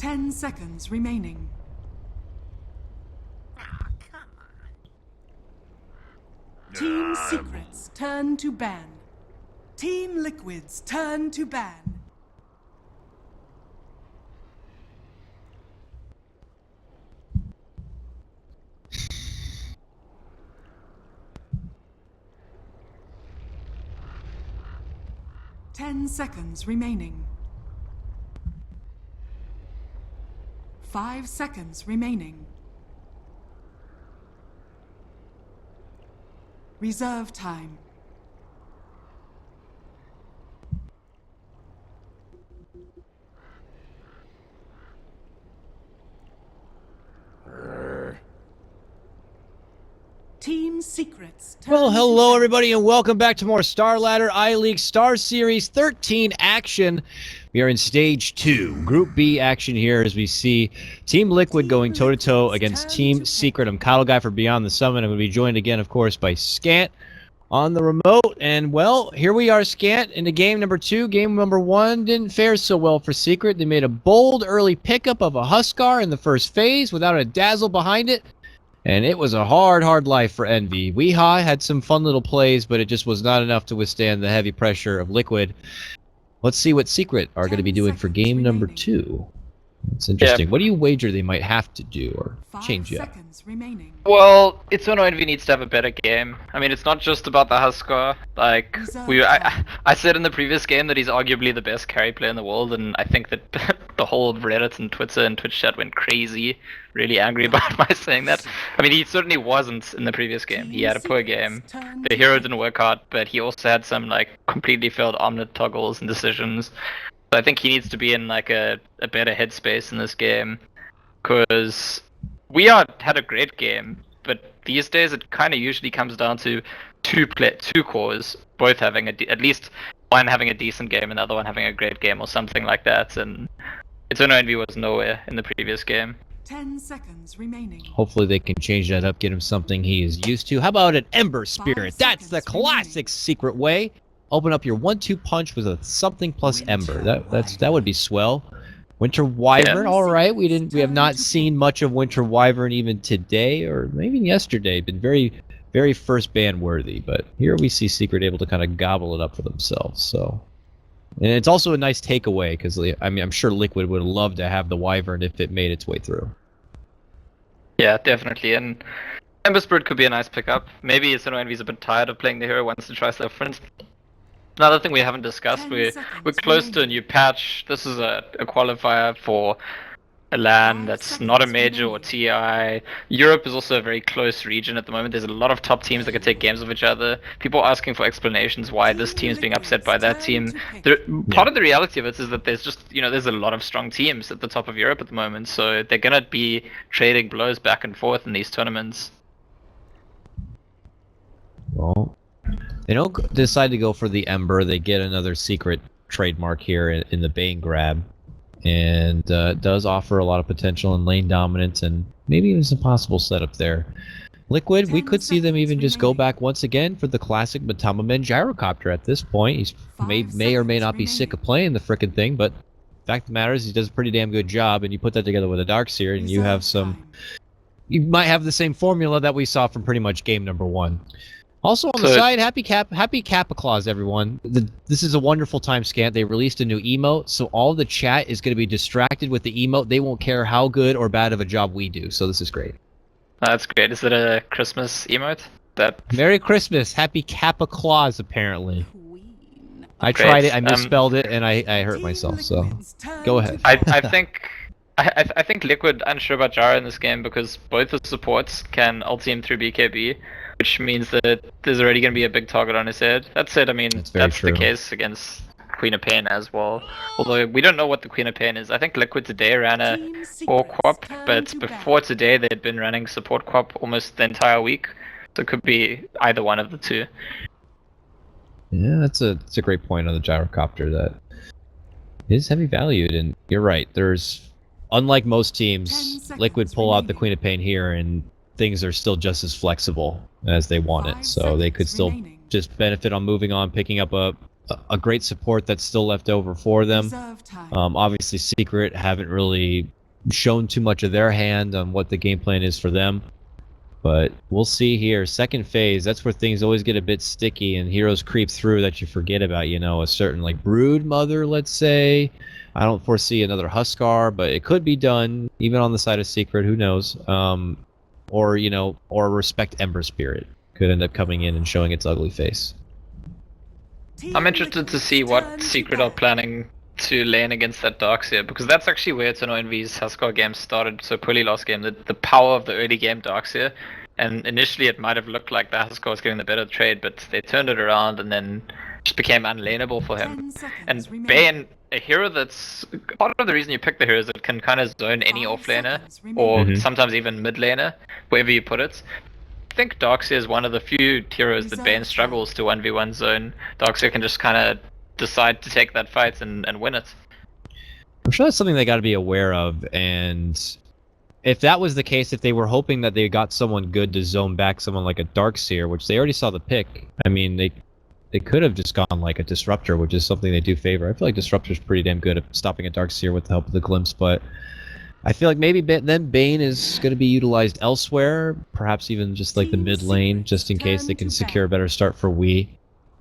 10 seconds remaining. Oh, come on. Team Secrets, turn to ban. Team Liquid's turn to ban. Ten seconds remaining. 5 seconds remaining. Reserve time. Team Secrets. Well, hello everybody and welcome back to more Starladder I-League Star Series 13 action. We are in Stage 2, Group B action here as we see Team Liquid going toe-to-toe against Team Secret. I'm Kyle Guy for Beyond the Summit. I'm going to be joined again, of course, by Scant on the remote. And, well, here we are, Scant, into game number 2. Game number 1 didn't fare so well for Secret. They made a bold early pickup of a Huskar in the first phase without a dazzle behind it. And it was a hard life for Envy. Weehaw had some fun little plays, but it just was not enough to withstand the heavy pressure of Liquid. Let's see what Secret are going to be doing for game number 2. It's interesting. Yeah. What do you wager they might have to do or change up? Well, it's when Envy needs to have a better game. I mean, it's not just about the Huskar. Like, I said in the previous game that he's arguably the best carry player in the world, and I think that the whole Reddit and Twitter and Twitch chat went crazy, really angry about my saying that. I mean, he certainly wasn't in the previous game. He had a poor game. The hero didn't work out, but he also had some, like, completely failed omelet toggles and decisions. So I think he needs to be in, like, a better headspace in this game, because we had a great game, but these days it kind of usually comes down to two cores, both having at least one having a decent game and the other one having a great game or something like that, and it's when Envy was nowhere in the previous game. 10 seconds remaining. Hopefully they can change that up, get him something he is used to. How about an Ember Spirit? That's the classic Secret way. Open up your 1-2 punch with a something plus Ember. That would be swell. Winter Wyvern, all right. We have not seen much of Winter Wyvern even today, or maybe yesterday. Been very first ban worthy, but here we see Secret able to kind of gobble it up for themselves. So, and it's also a nice takeaway because I mean I'm sure Liquid would love to have the Wyvern if it made its way through. Yeah, definitely, and Ember Spirit could be a nice pickup. Maybe Envy's a bit tired of playing the hero, wants to try stuff different. Another thing we haven't discussed, we're close to a new patch. This is a qualifier for a LAN that's not a major or TI. Europe is also a very close region at the moment. There's a lot of top teams that can take games of each other. People are asking for explanations why this team is being upset by that team. Part of the reality of it is that there's just, there's a lot of strong teams at the top of Europe at the moment, so they're gonna be trading blows back and forth in these tournaments. Well, they don't decide to go for the Ember. They get another Secret trademark here in the Bane grab. And it does offer a lot of potential in lane dominance and maybe even some possible setup there. Liquid, we could see them even just go back once again for the classic Matama Men gyrocopter at this point. He's may or may not be sick of playing the frickin' thing, but the fact of the matter is he does a pretty damn good job, and you put that together with a Darkseer and you have you might have the same formula that we saw from pretty much game number 1. Also on the side, happy Kappa Claus, everyone. This is a wonderful time, Scant. They released a new emote, so all the chat is going to be distracted with the emote. They won't care how good or bad of a job we do, so this is great. That's great. Is it a Christmas emote? Merry Christmas. Happy Kappa Claus, apparently. I tried it, I misspelled it, and I hurt myself, so go ahead. I think Liquid unsure about Jara in this game because both the supports can ulti him through BKB, which means that there's already going to be a big target on his head. That said, I mean, that's the case against Queen of Pain as well. Although we don't know what the Queen of Pain is. I think Liquid today ran a core quap, but before today they'd been running support quap almost the entire week. So it could be either one of the two. Yeah, that's a great point on the gyrocopter. That is heavy valued, and you're right. There's, unlike most teams, Liquid pull out the Queen of Pain here, and things are still just as flexible as they want it. So they could still just benefit on moving on, picking up a a great support that's still left over for them. Reserve time. Obviously, Secret haven't really shown too much of their hand on what the game plan is for them. But we'll see here. Second phase, that's where things always get a bit sticky and heroes creep through that you forget about, you know, a certain like Brood Mother, let's say. I don't foresee another Huskar, but it could be done, even on the side of Secret, who knows. Or, you know, or Respect Ember Spirit could end up coming in and showing its ugly face. I'm interested to see what Secret are planning to lane against that Darkseer, because that's actually where Eternal Envy's Huskar game started so poorly last game, the power of the early game Darkseer. And initially it might have looked like the Huskar was getting the better trade, but they turned it around and then just became unlaneable for him. And Bane, a hero that's... part of the reason you pick the hero is it can kind of zone any offlaner, or sometimes even mid laner, wherever you put it. I think Darkseer is one of the few heroes that Bane struggles to 1v1 zone. Darkseer can just kind of decide to take that fight and win it. I'm sure that's something they got to be aware of, and if that was the case, if they were hoping that they got someone good to zone back someone like a Darkseer, which they already saw the pick, I mean, they could have just gone like a Disruptor, which is something they do favor. I feel like Disruptor's pretty damn good at stopping a Darkseer with the help of the Glimpse, but I feel like maybe then Bane is going to be utilized elsewhere, perhaps even just like the mid lane, just in case they can secure a better start for Wii.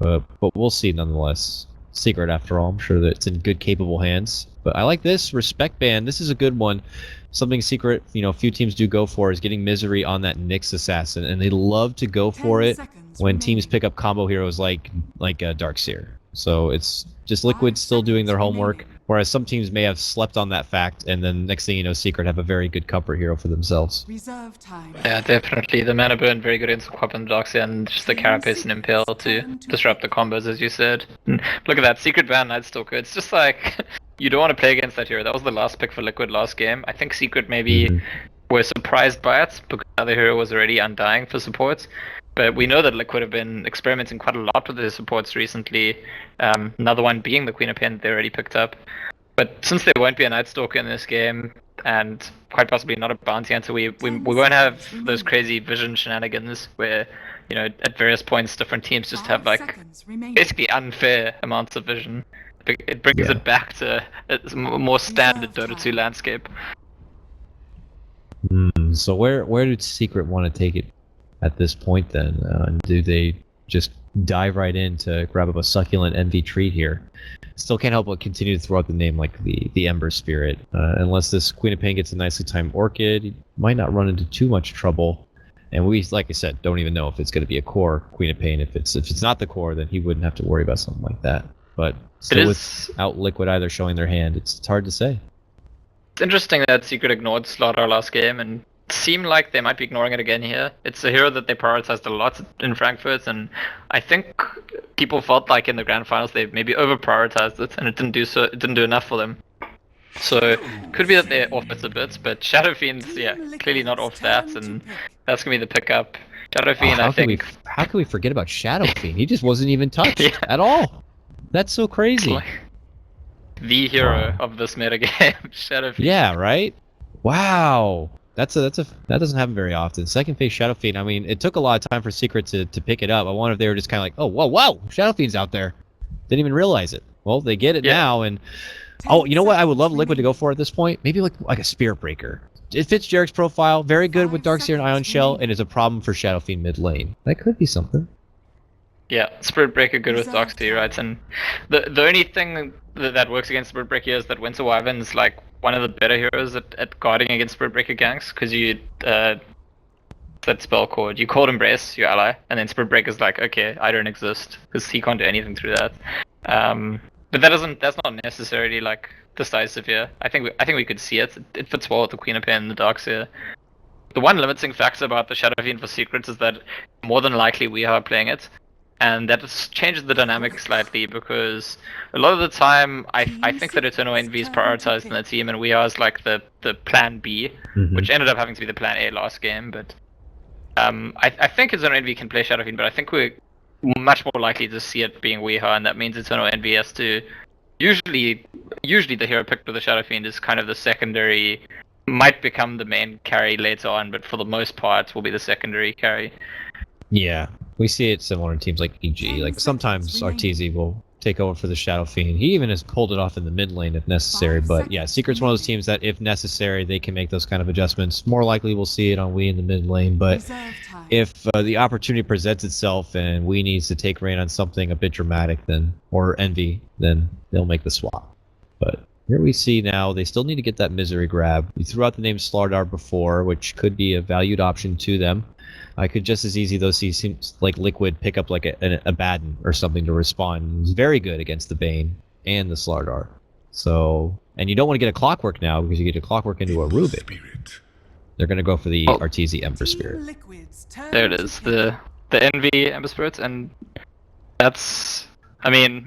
But we'll see nonetheless. Secret, after all, I'm sure that it's in good, capable hands. But I like this Respect Band. This is a good one. Something Secret, you know, a few teams do go for is getting Misery on that Nyx assassin, and they love to go for it when teams pick up combo heroes like Darkseer. So it's just Liquid still doing their homework, whereas some teams may have slept on that fact, and then next thing you know, Secret have a very good comfort hero for themselves. Reserve time. Yeah, definitely. The mana burn very good against Quap and Darkseer, and just the Carapace and Impale to disrupt the combos, as you said. Look at that, Secret ban Nightstalker. It's just like, you don't want to play against that hero. That was the last pick for Liquid last game. I think Secret maybe were surprised by it, because the other hero was already undying for supports. But we know that Liquid have been experimenting quite a lot with their supports recently. Another one being the Queen of Pen they already picked up. But since there won't be a Nightstalker in this game, and quite possibly not a Bounty Hunter, we won't have those crazy vision shenanigans where, you know, at various points different teams just have like basically unfair amounts of vision. It brings it back to a more standard Dota 2 landscape. So where did Secret want to take it at this point then? Do they just dive right in to grab up a succulent envy treat here? Still can't help but continue to throw out the name like the Ember Spirit. Unless this Queen of Pain gets a nicely timed Orchid, he might not run into too much trouble. And we, like I said, don't even know if it's going to be a core Queen of Pain. If it's not the core, then he wouldn't have to worry about something like that. But still, without Liquid either showing their hand, it's hard to say. It's interesting that Secret ignored Starladder last game, and seem like they might be ignoring it again here. It's a hero that they prioritized a lot in Frankfurt, and I think people felt like in the grand finals they maybe over prioritized it, and it didn't do enough for them. So could be that they're off it a bit, but Shadow Fiend's clearly not off that, and that's gonna be the pickup. Shadow Fiend, I think. How can we forget about Shadow Fiend? He just wasn't even touched at all. That's so crazy. Like the hero of this metagame, Shadow Fiend. Yeah, right? Wow. That doesn't happen very often. Second phase Shadow Fiend, I mean, it took a lot of time for Secret to pick it up. I wonder if they were just kind of like, oh, whoa, Shadow Fiend's out there. Didn't even realize it. Well, they get it now, and oh, you know what I would love Liquid to go for at this point? Maybe like a Spirit Breaker. It fits Jarek's profile, very good with Darkseer and Ion Shell, and is a problem for Shadow Fiend mid lane. That could be something. Yeah, Spirit Breaker good with Darkseer, right? And the only thing that works against Spirit Breaker is that Winter Wyvern's like one of the better heroes at guarding against Spirit Breaker ganks, because you that spell called, you called Embrace your ally, and then Spirit Breaker's like, okay, I don't exist, because he can't do anything through that. But that's not necessarily like decisive here. I think we could see it. It fits well with the Queen of Pain and the Darkseer. The one limiting factor about the Shadow Fiend for Secrets is that more than likely we are playing it. And that changes the dynamic slightly, because a lot of the time I think that Eternal Envy is prioritized in the team, and we are as like the plan B, which ended up having to be the plan A last game. But I think Eternal Envy can play Shadow Fiend, but I think we're much more likely to see it being Weeha, and that means Eternal Envy has to usually the hero picked with the Shadow Fiend is kind of the secondary, might become the main carry later on, but for the most part will be the secondary carry. Yeah, we see it similar in teams like EG. Like sometimes RTZ will take over for the Shadow Fiend. He even has pulled it off in the mid lane if necessary. But yeah, Secret's one of those teams that if necessary, they can make those kind of adjustments. More likely we'll see it on Wii in the mid lane. But if the opportunity presents itself and Wii needs to take reign on something a bit dramatic, or Envy, then they'll make the swap. But here we see now they still need to get that Misery grab. We threw out the name Starladder before, which could be a valued option to them. I could just as easy, though, see seems like Liquid pick up like a Baden or something to respond. He's very good against the Bane and the Starladder. So, and you don't want to get a Clockwork now because you get a Clockwork into a Rubik. They're going to go for the Arteezy Ember Spirit. There it is, the Envy Ember Spirits, and that's... I mean,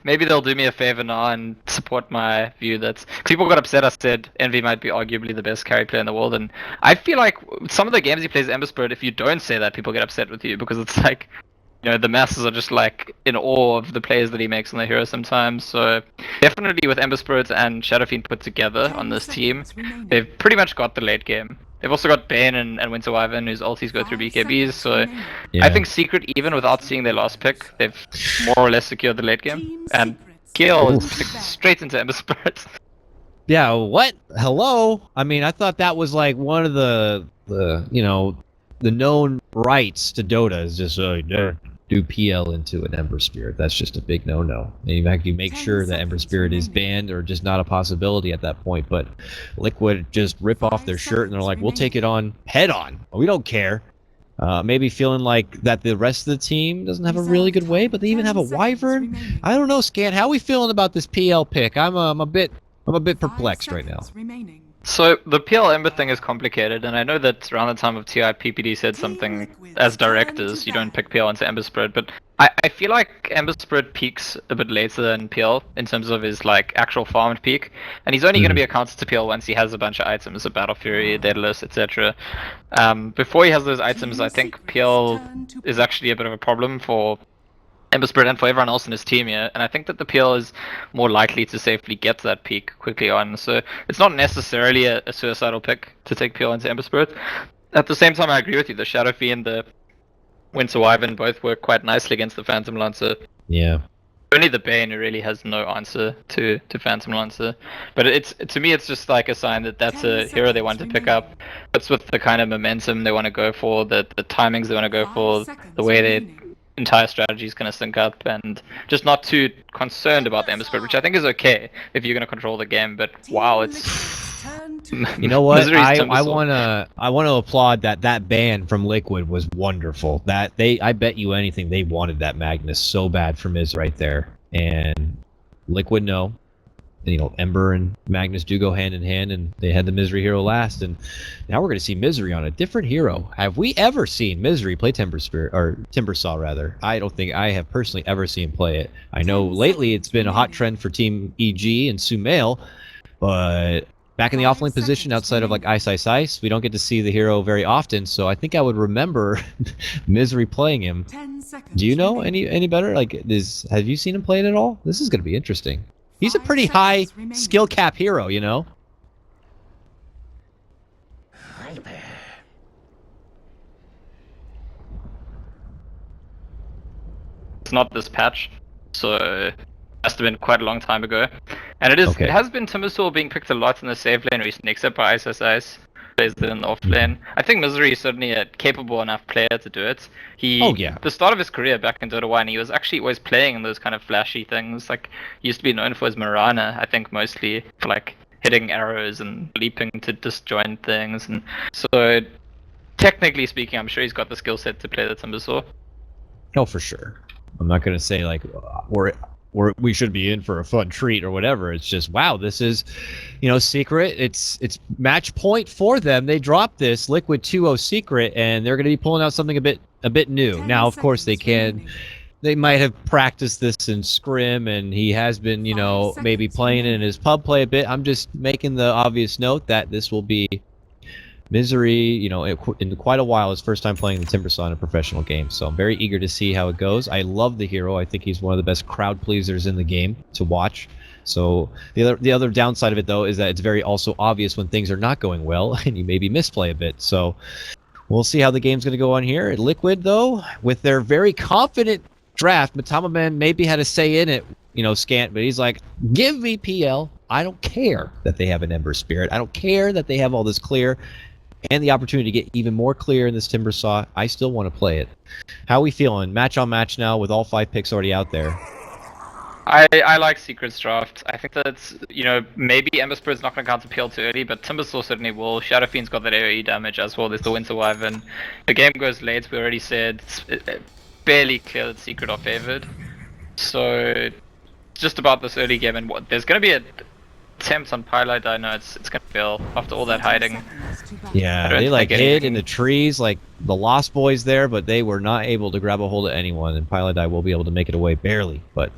maybe they'll do me a favor now and support my view that people got upset. I said Envy might be arguably the best carry player in the world, and I feel like some of the games he plays Ember Spirit, if you don't say that, people get upset with you because it's like, you know, the masses are just like in awe of the plays that he makes on the hero sometimes. So definitely with Ember Spirit and Shadow Fiend put together on this team, they've pretty much got the late game. They've also got Bane and Winter Wyvern, whose ultis go through BKBs, so yeah. I think Secret, even without seeing their last pick, they've more or less secured the late game. And Kiel is straight into Ember Spirit. Yeah, what? Hello? I mean, I thought that was like one of the you know, the known rights to Dota is just do PL into an Ember Spirit. That's just a big no-no. In fact, you make sure that Ember Spirit is banned or just not a possibility at that point. But Liquid just rip off their shirt and they're like, we'll take it on head-on. We don't care. Maybe feeling like that the rest of the team doesn't have a really good way, but they even have a Wyvern. I don't know, Scan. How are we feeling about this PL pick? I'm a bit perplexed right now. So the PL Ember thing is complicated, and I know that around the time of TI, PPD said something as directors, you don't pick PL into Ember Spirit, but I feel like Ember Spirit peaks a bit later than PL in terms of his like actual farmed peak, and he's only going to be a counter to PL once he has a bunch of items, a Battle Fury, Daedalus, etc. Before he has those items, I think PL is actually a bit of a problem for Ember Spirit and for everyone else in his team here, and I think that the PL is more likely to safely get to that peak quickly on, so it's not necessarily a suicidal pick to take PL into Ember Spirit. At the same time, I agree with you, the Shadow Fiend and the Winter Wyvern both work quite nicely against the Phantom Lancer. Yeah. Only the Bane who really has no answer to Phantom Lancer. But to me it's just like a sign that that's a hero they want to pick up. It's with the kind of momentum they want to go for, the timings they want to go for, the way their entire strategy is going to sync up, and just not too concerned about the Ember Spirit, which I think is okay if you're going to control the game, but wow, it's... You know what? I wanna applaud that ban from Liquid was wonderful. I bet you anything they wanted that Magnus so bad for Miz right there. And Liquid you know, Ember and Magnus do go hand in hand, and they had the Misery hero last, and now we're gonna see Misery on a different hero. Have we ever seen Misery play Timbersaw rather? I don't think I have personally ever seen play it. I know lately it's been a hot trend for Team EG and Sumail, but back in the offlane position outside of like Ice, we don't get to see the hero very often, so I think I would remember Misery playing him. Do you know any better? Like, have you seen him play it at all? This is going to be interesting. He's a pretty high skill cap hero, you know? It's not this patch, so it must have been quite a long time ago. And it has been Timbersaw being picked a lot in the save lane recently, except by Ice. Plays it in the off lane. I think Misery is certainly a capable enough player to do it. The start of his career back in Dota 1, he was actually always playing in those kind of flashy things. Like, he used to be known for his Mirana, I think mostly, for like hitting arrows and leaping to disjoint things. And so, technically speaking, I'm sure he's got the skill set to play the Timbersaw. Oh, for sure. I'm not going to say like we should be in for a fun treat or whatever. It's just, wow, this is, you know, Secret. It's match point for them. They dropped this Liquid 2-0 Secret, and they're going to be pulling out something a bit new. Now, of course, they might have practiced this in Scrim, and he has been, you know, maybe playing in his pub play a bit. I'm just making the obvious note that this will be Misery, you know, in quite a while, his first time playing the Timbersaw in a professional game. So I'm very eager to see how it goes. I love the hero. I think he's one of the best crowd pleasers in the game to watch. So the other downside of it, though, is that it's very also obvious when things are not going well, and you maybe misplay a bit. So we'll see how the game's going to go on here. Liquid, though, with their very confident draft, Matamaman maybe had a say in it, you know, Scant, but he's like, give me PL. I don't care that they have an Ember Spirit. I don't care that they have all this clear and the opportunity to get even more clear in this Timbersaw. I still want to play it. How are we feeling? Match on match now with all 5 picks already out there. I like Secret's draft. I think that's, you know, maybe Ember Spirit's not going to count to PL too early, but Timbersaw certainly will. Shadow Fiend's got that AoE damage as well. There's the Winter Wyvern. The game goes late, we already said. It's barely clear that Secret are favored. So, just about this early game, and what there's going to be a attempt on Pilot. I know it's going to fail after all that hiding. Yeah, they like hid in the trees like the Lost Boys there, but they were not able to grab a hold of anyone, and Pilot will be able to make it away barely, but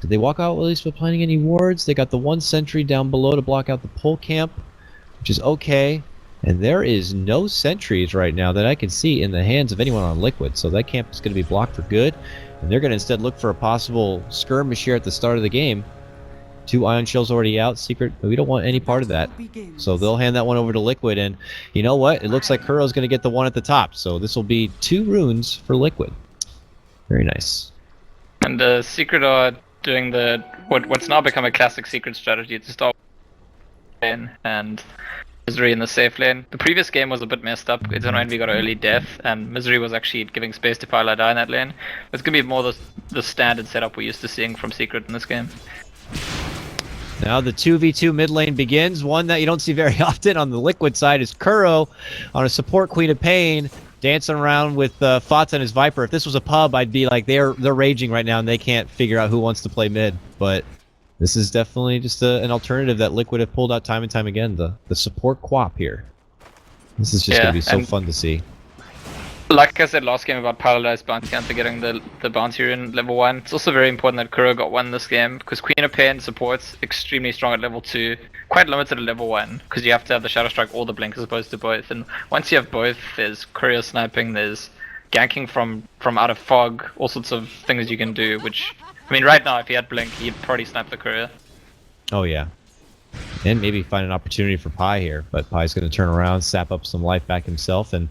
did they walk out at least with planting any wards? They got the 1 sentry down below to block out the pole camp, which is okay. And there is no sentries right now that I can see in the hands of anyone on Liquid, so that camp is going to be blocked for good. And they're going to instead look for a possible skirmish here at the start of the game. 2 ion shells already out. Secret, we don't want any part of that. So they'll hand that one over to Liquid, and you know what? It looks like Kuro's going to get the one at the top. So this will be 2 runes for Liquid. Very nice. And Secret are doing the what's now become a classic Secret strategy to start lane and Misery in the safe lane. The previous game was a bit messed up. It's only got an early death, and Misery was actually giving space to Pilot in that lane. It's gonna be more the standard setup we're used to seeing from Secret in this game. Now the 2v2 mid lane begins. One that you don't see very often on the Liquid side is Kuro on a support Queen of Pain, dancing around with Fats and his Viper. If this was a pub, I'd be like, they're raging right now and they can't figure out who wants to play mid. But this is definitely just an alternative that Liquid have pulled out time and time again. The support quap here. This is just going to be so fun to see. Like I said last game about Paradise Bounty Hunter getting the bounty rune level 1, it's also very important that Kuro got 1 this game, because Queen of Pain support's extremely strong at level 2, quite limited at level 1, because you have to have the Shadow Strike or the Blink as opposed to both, and once you have both, there's courier sniping, there's ganking from out of fog, all sorts of things you can do, which, I mean right now if he had Blink, he'd probably snipe the courier. Oh yeah. And maybe find an opportunity for Pi here, but Pi's going to turn around, sap up some life back himself, and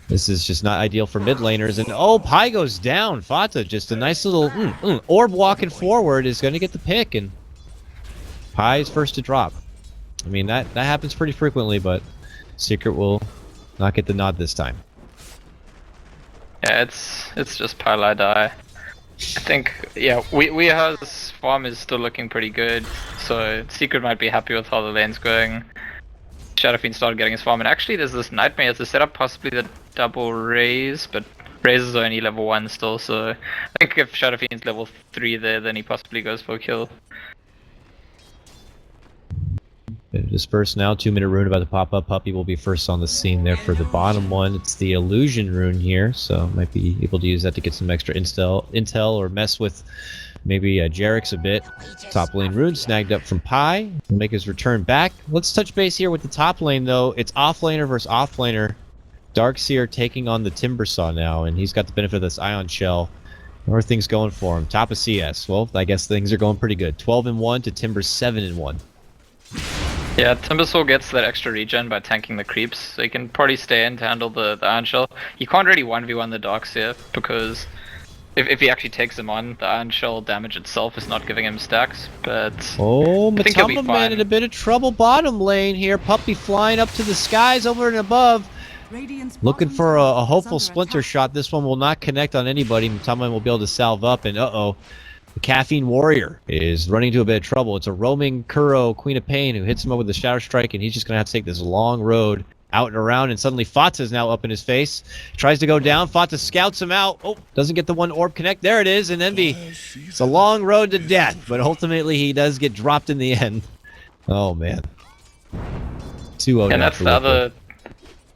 this is just not ideal for mid laners. And oh, Pi goes down. Fata, just a nice little orb walking forward is going to get the pick, and Pi is first to drop. I mean, that happens pretty frequently, but Secret will not get the nod this time. Yeah, it's just Pi die. I think, yeah, Weeha's farm is still looking pretty good, so Secret might be happy with how the lane's going. Shadowfiend started getting his farm, and actually there's this Nightmare as a setup, possibly the double Raise, but Raise is only level 1 still, so I think if Shadowfiend's level 3 there, then he possibly goes for a kill. Disperse now, 2-minute rune about to pop up. Puppy will be first on the scene there for the bottom one. It's the illusion rune here, so might be able to use that to get some extra intel or mess with maybe Jarix a bit. Top lane rune snagged up from Pi. He'll make his return back. Let's touch base here with the top lane though. It's offlaner versus offlaner. Darkseer taking on the Timbersaw now, and he's got the benefit of this Ion Shell. How are things going for him? Top of CS. Well, I guess things are going pretty good. 12-1 to Timber's 7-1. Yeah, Timbersaw gets that extra regen by tanking the creeps, so he can probably stay in to handle the Iron Shell. You can't really 1v1 the Darkseer, because if he actually takes him on, the Iron Shell damage itself is not giving him stacks, but oh, I think he'll be fine. Man in a bit of trouble bottom lane here. Puppy flying up to the skies over and above. Looking for a hopeful splinter shot. This one will not connect on anybody. Matama will be able to salve up, and uh-oh. The Caffeine Warrior is running into a bit of trouble. It's a roaming Kuro, Queen of Pain, who hits him up with the Shadow Strike, and he's just going to have to take this long road out and around, and suddenly Fata is now up in his face. Tries to go down. Fata scouts him out. Oh, doesn't get the one orb connect. There it is, and Envy. It's a long road to death, but ultimately he does get dropped in the end. Oh, man. 2-0. And that's the other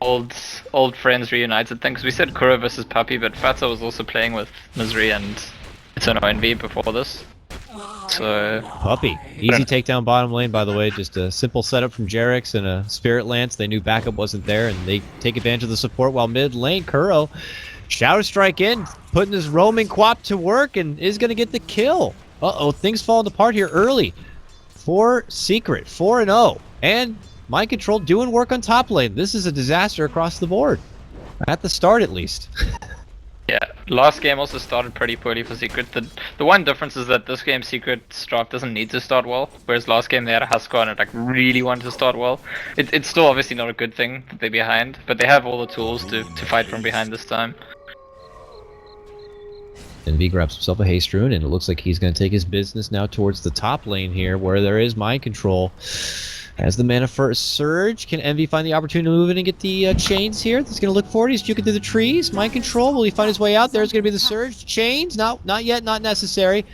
old friends reunited thing, because we said Kuro versus Puppy, but Fata was also playing with Misery and Eternal Envy before this. So Puppy. Easy takedown bottom lane, by the way. Just a simple setup from Jarix and a Spirit Lance. They knew backup wasn't there, and they take advantage of the support, while mid lane, Kuro, Shadow Strike in, putting his roaming quap to work, and is going to get the kill. Uh-oh, things falling apart here early. For Secret, 4-0. And Mind Control doing work on top lane. This is a disaster across the board. At the start, at least. Yeah, last game also started pretty poorly for Secret. The one difference is that this game Secret's draft doesn't need to start well, whereas last game they had a Husker and it like really wanted to start well. It's still obviously not a good thing that they're behind, but they have all the tools to fight from behind this time. And V grabs himself a haste rune, and it looks like he's going to take his business now towards the top lane here, where there is mind control. As the mana first surge, can Envy find the opportunity to move in and get the chains here? He's going to look forward. He's juking through the trees. Mind control. Will he find his way out? There's going to be the surge. Chains? No, not yet. Not necessary.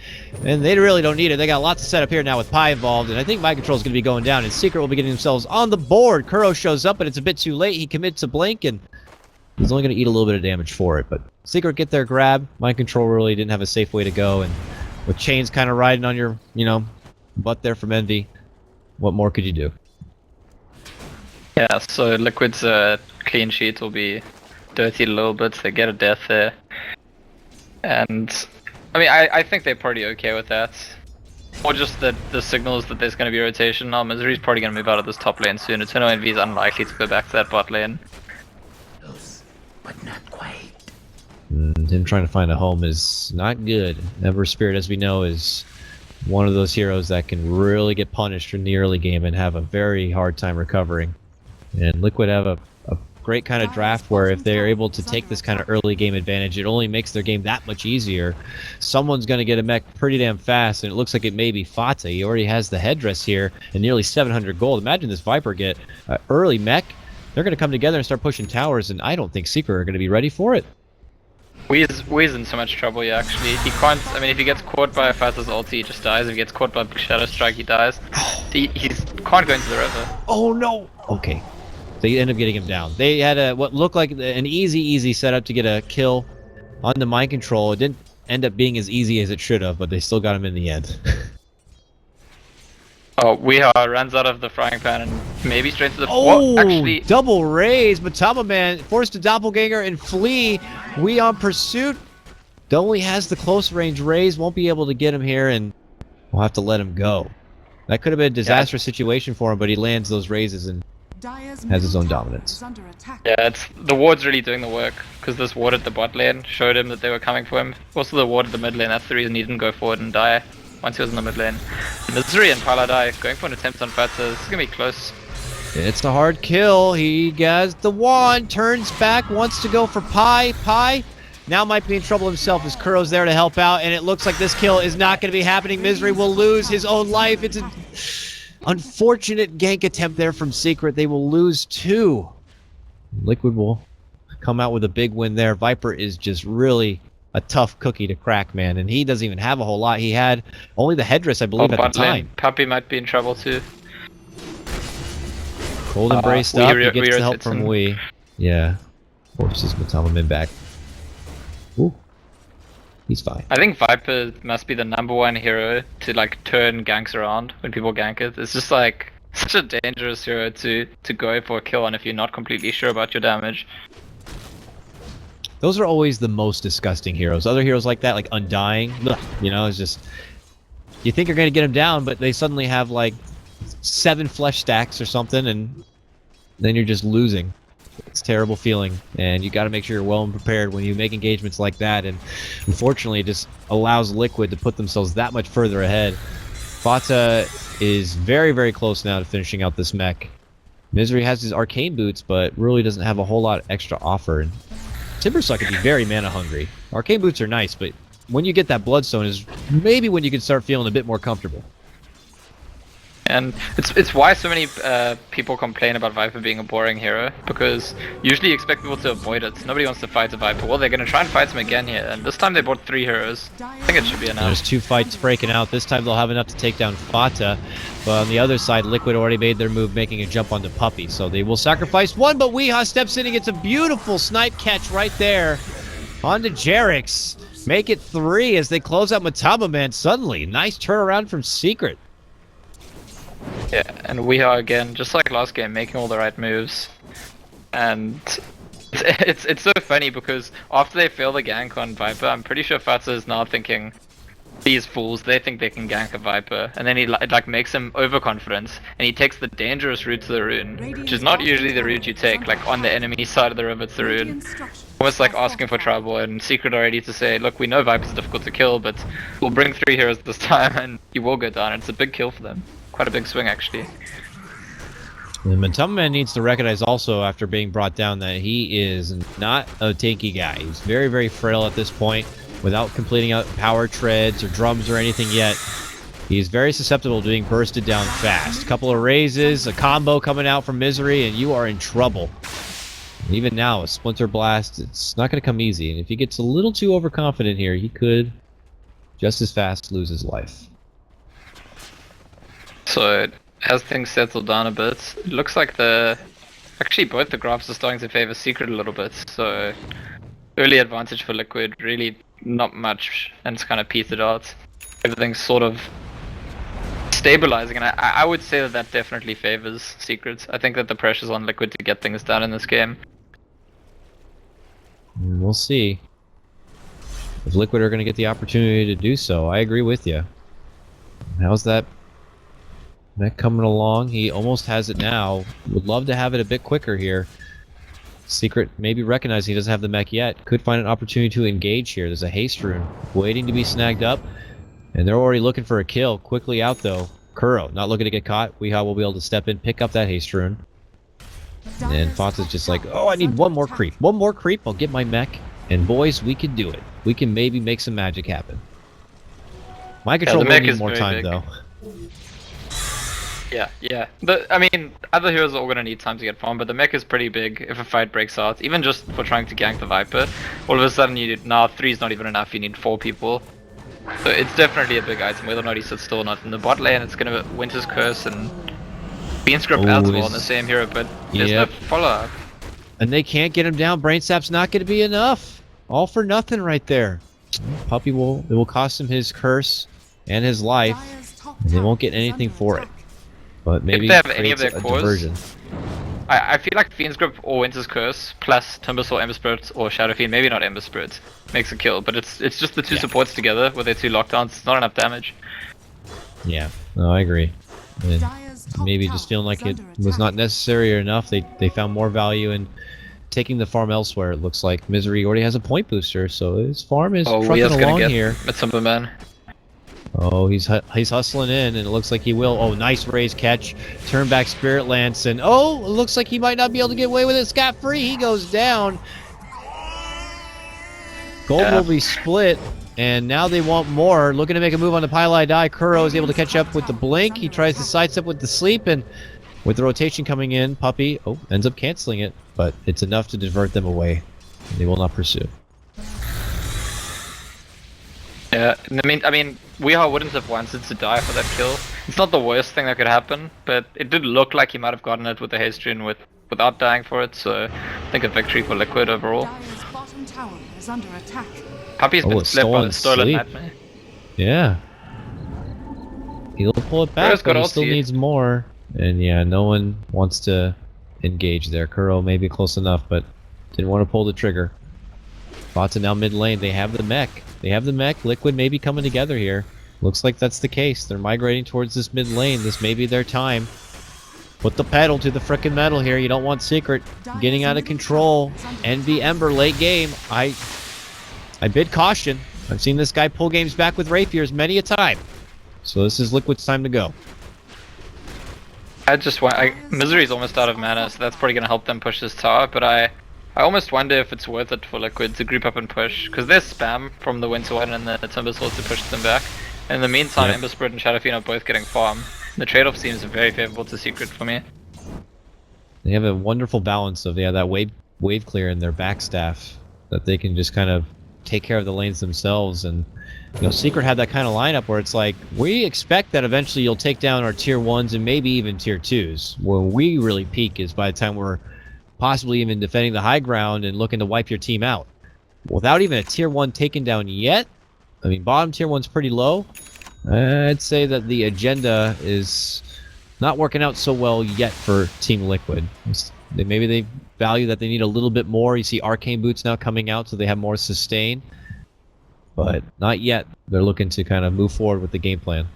And they really don't need it. They got lots to set up here now with Pi involved. And I think mind control is going to be going down. And Secret will be getting themselves on the board. Kuro shows up, but it's a bit too late. He commits a blink, and he's only going to eat a little bit of damage for it. But Secret get their grab. Mind control really didn't have a safe way to go. And with chains kind of riding on your, butt there from Envy, what more could you do? Yeah, so Liquid's clean sheet will be dirtied a little bit. They get a death there. And, I mean, I think they're pretty okay with that. Or just that the signals that there's going to be rotation. Now Misery's probably going to move out of this top lane soon. Eternal Envy is unlikely to go back to that bot lane. Close, but not quite. Him trying to find a home is not good. Ember Spirit, as we know, is one of those heroes that can really get punished in the early game and have a very hard time recovering. And Liquid have a great kind of draft where if they're able to take this kind of early game advantage, it only makes their game that much easier. Someone's going to get a mech pretty damn fast, and it looks like it may be Fata. He already has the headdress here and nearly 700 gold. Imagine this Viper get early mech. They're going to come together and start pushing towers, and I don't think Secret are going to be ready for it. Wee's in so much trouble here, actually. He can't, I mean, if he gets caught by Fata's ulti, he just dies. If he gets caught by Shadow Strike, he dies. He can't go into the river. Oh no! Okay. They end up getting him down. They had what looked like an easy setup to get a kill on the mind control. It didn't end up being as easy as it should have, but they still got him in the end. Oh, runs out of the frying pan and maybe straight to the... Oh, what? Actually... double raise. Matama Man forced to doppelganger and flee. We on pursuit. Only has the close range raise. Won't be able to get him here, and we'll have to let him go. That could have been a disastrous situation for him, but he lands those raises and has his own dominance. Yeah, the ward's really doing the work, because this ward at the bot lane showed him that they were coming for him. Also the ward at the mid lane, that's the reason he didn't go forward and die once he was in the mid lane. Misery and Paladai going for an attempt on Fata. This is gonna be close. It's a hard kill. He has the wand, turns back, wants to go for Pi. Pi now might be in trouble himself as Kuro's there to help out, and it looks like this kill is not going to be happening. Misery will lose his own life. It's an unfortunate gank attempt there from Secret. They will lose 2. Liquid will come out with a big win there. Viper is just really a tough cookie to crack, man, and he doesn't even have a whole lot. He had only the headdress, I believe, at the time. Puppy might be in trouble too. Cold embraced up. He gets the help from Wee. Yeah. Forces Matama Min back. Ooh. He's fine. I think Viper must be the #1 hero to like turn ganks around when people gank it. It's just like such a dangerous hero to go for a kill on if you're not completely sure about your damage. Those are always the most disgusting heroes. Other heroes like that, like Undying, it's just... You think you're going to get them down, but they suddenly have like 7 flesh stacks or something, and then you're just losing. It's a terrible feeling, and you got to make sure you're well prepared when you make engagements like that, and unfortunately it just allows Liquid to put themselves that much further ahead. Fata is very, very close now to finishing out this mech. Misery has his arcane boots, but really doesn't have a whole lot extra offer. And Timbersaw can be very mana hungry. Arcane boots are nice, but when you get that bloodstone is maybe when you can start feeling a bit more comfortable. And it's why so many people complain about Viper being a boring hero, because usually you expect people to avoid it. Nobody wants to fight a Viper. Well, they're going to try and fight him again here, and this time they bought 3 heroes. I think it should be enough. There's 2 fights breaking out. This time they'll have enough to take down Fata. But on the other side, Liquid already made their move, making a jump on the Puppy. So they will sacrifice 1, but Weehaw steps in and gets a beautiful snipe catch right there. On to Jerix. Make it 3 as they close out Matama Man suddenly. Nice turnaround from Secret. Yeah, and we are again, just like last game, making all the right moves. And it's so funny because after they fail the gank on Viper, I'm pretty sure Fatsa is now thinking, these fools, they think they can gank a Viper, and then he like makes him overconfident, and he takes the dangerous route to the rune, which is not usually the route you take, like on the enemy side of the river to the rune. Almost like asking for trouble, and Secret are ready to say, look, we know Viper's difficult to kill, but we'll bring 3 heroes this time, and you will go down. It's a big kill for them. Quite a big swing, actually. And Matumman needs to recognize also, after being brought down, that he is not a tanky guy. He's very, very frail at this point. Without completing out power treads or drums or anything yet, he's very susceptible to being bursted down fast. A couple of raises, a combo coming out from Misery, and you are in trouble. And even now, a Splinter Blast, it's not going to come easy. And if he gets a little too overconfident here, he could just as fast lose his life. So, as things settle down a bit, it looks like actually both the graphs are starting to favor Secret a little bit. So, early advantage for Liquid, really not much, and it's kind of petered out. Everything's sort of stabilizing, and I would say that definitely favors Secret. I think that the pressure's on Liquid to get things done in this game. We'll see if Liquid are going to get the opportunity to do so. I agree with you. How's that mech coming along? He almost has it now. Would love to have it a bit quicker here. Secret maybe recognizing he doesn't have the mech yet. Could find an opportunity to engage here. There's a haste rune waiting to be snagged up. And they're already looking for a kill. Quickly out though. Kuro not looking to get caught. Weehaw will be able to step in, pick up that haste rune. And Fox is just like, oh, I need one more creep. One more creep, I'll get my mech. And boys, we can do it. We can maybe make some magic happen. My control will need more time though. Yeah. I mean, other heroes are all gonna need time to get farm, but the mech is pretty big if a fight breaks out. Even just for trying to gank the Viper, all of a sudden you need, now 3 is not even enough, you need 4 people. So it's definitely a big item, whether or not he sits still or not. In the bot lane, it's gonna be Winter's Curse and Bean Script as well on the same hero, but there's no follow-up. And they can't get him down. Brain Sap's not gonna be enough. All for nothing right there. Puppy will cost him his curse and his life, and they won't get anything for it. But maybe if they have any of their cores, diversion. I feel like Fiend's Grip or Winter's Curse plus Timbersaw, Ember Spirit, or Shadow Fiend, maybe not Ember Spirit, makes a kill. But it's just the 2 supports together with their 2 lockdowns. It's not enough damage. Yeah, no, I agree. And maybe just feeling like it was not necessary or enough. They found more value in taking the farm elsewhere. It looks like Misery already has a point booster, so his farm is trucking along here. Timberman. Oh, he's hustling in, and it looks like he will. Oh, nice raise catch. Turn back Spirit Lance, and oh, it looks like he might not be able to get away with it scot-free. He goes down. Gold will be split, and now they want more. Looking to make a move on the Pylai Die. Kuro is able to catch up with the blink. He tries to sidestep with the sleep, and with the rotation coming in, Puppy ends up canceling it, but it's enough to divert them away. They will not pursue. Yeah, I mean, Weehaw wouldn't have wanted to die for that kill. It's not the worst thing that could happen, but it did look like he might have gotten it with the haste rune without dying for it, so I think a victory for Liquid overall. Bottom tower is under attack. Puppy's been split by the Stolen Nightmare. Yeah. He'll pull it back, but he still needs more. And yeah, no one wants to engage there. Kuro may be close enough, but didn't want to pull the trigger. Bots are now mid lane. They have the mech. Liquid may be coming together here. Looks like that's the case. They're migrating towards this mid lane. This may be their time. Put the pedal to the frickin' metal here. You don't want Secret getting out of control. Envy Ember late game. I bid caution. I've seen this guy pull games back with Rapiers many a time. So this is Liquid's time to go. Misery's almost out of mana, so that's probably gonna help them push this tower, but I almost wonder if it's worth it for Liquid to group up and push, because there's spam from the Winter One and the Timbersaw to push them back. In the meantime, Ember Spirit and Shadow Fiend are both getting farm. The trade-off seems very favorable to Secret for me. They have a wonderful balance of that wave clear in their backstaff that they can just kind of take care of the lanes themselves. And Secret had that kind of lineup where it's like, we expect that eventually you'll take down our tier 1s and maybe even tier 2s. Where we really peak is by the time we're possibly even defending the high ground and looking to wipe your team out. Without even a tier 1 taken down yet, I mean, bottom tier 1's pretty low. I'd say that the agenda is not working out so well yet for Team Liquid. Maybe they value that they need a little bit more. You see Arcane Boots now coming out, so they have more sustain. but not yet. They're looking to kind of move forward with the game plan.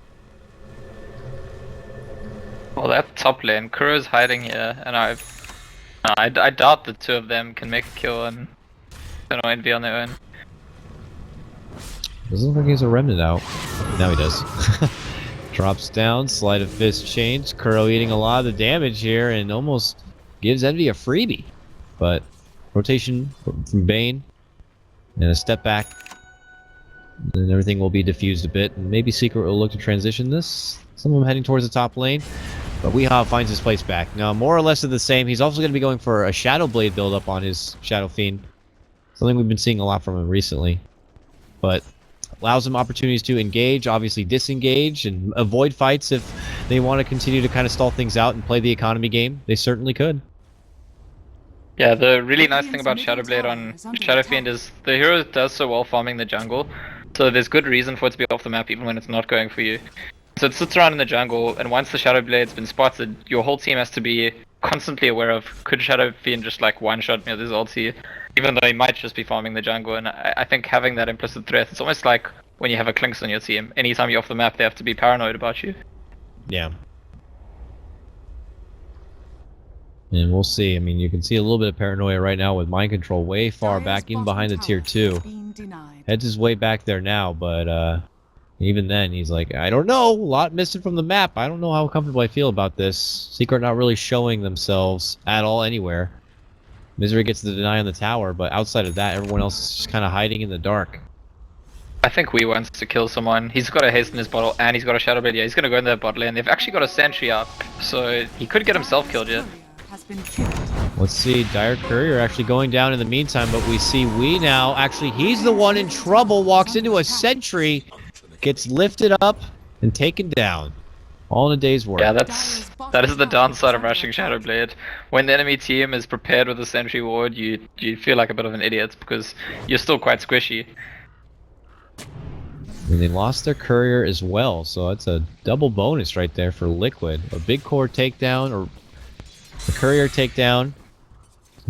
Well, that top lane, Kuro's hiding here, and I doubt the two of them can make a kill and Envy on their own. Doesn't look like he has a remnant out. Now he does. Drops down, sleight of fist change. Kuro eating a lot of the damage here and almost gives Envy a freebie. But rotation from Bane and a step back. Then everything will be diffused a bit. And maybe Secret will look to transition this. Some of them heading towards the top lane. But Weehaw finds his place back. Now, more or less of the same. He's also going to be going for a Shadow Blade build-up on his Shadow Fiend. Something we've been seeing a lot from him recently. But allows them opportunities to engage, obviously disengage, and avoid fights if they want to continue to kind of stall things out and play the economy game. They certainly could. Yeah, the really nice thing about Shadowblade on Shadow Fiend is the hero does so well farming the jungle, so there's good reason for it to be off the map even when it's not going for you. So it sits around in the jungle, and once the Shadowblade's been spotted, your whole team has to be constantly aware of, could Shadow Fiend just like one-shot me with his ulti, even though he might just be farming the jungle. And I think having that implicit threat, it's almost like when you have a Clinks on your team. Anytime you're off the map, they have to be paranoid about you. Yeah. And we'll see. I mean, you can see a little bit of paranoia right now with mind control way far back, even behind the tier 2. Heads his way back there now, but even then, he's like, I don't know, a lot missing from the map. I don't know how comfortable I feel about this. Secret not really showing themselves at all anywhere. Misery gets the deny on the tower, but outside of that, everyone else is just kind of hiding in the dark. I think Wee wants to kill someone. He's got a haste in his bottle, and he's got a Shadow Blade. Yeah, he's gonna go in their bot lane. They've actually got a sentry up, so he could get himself killed here. Let's see, Dire Courier actually going down in the meantime, but we see Wee now. Actually, he's the one in trouble, walks into a sentry, gets lifted up, and taken down. All in a day's work. Yeah, that is the downside of rushing Shadowblade. When the enemy team is prepared with a sentry ward, you feel like a bit of an idiot because you're still quite squishy. And they lost their courier as well, so that's a double bonus right there for Liquid. A big core takedown, or a courier takedown.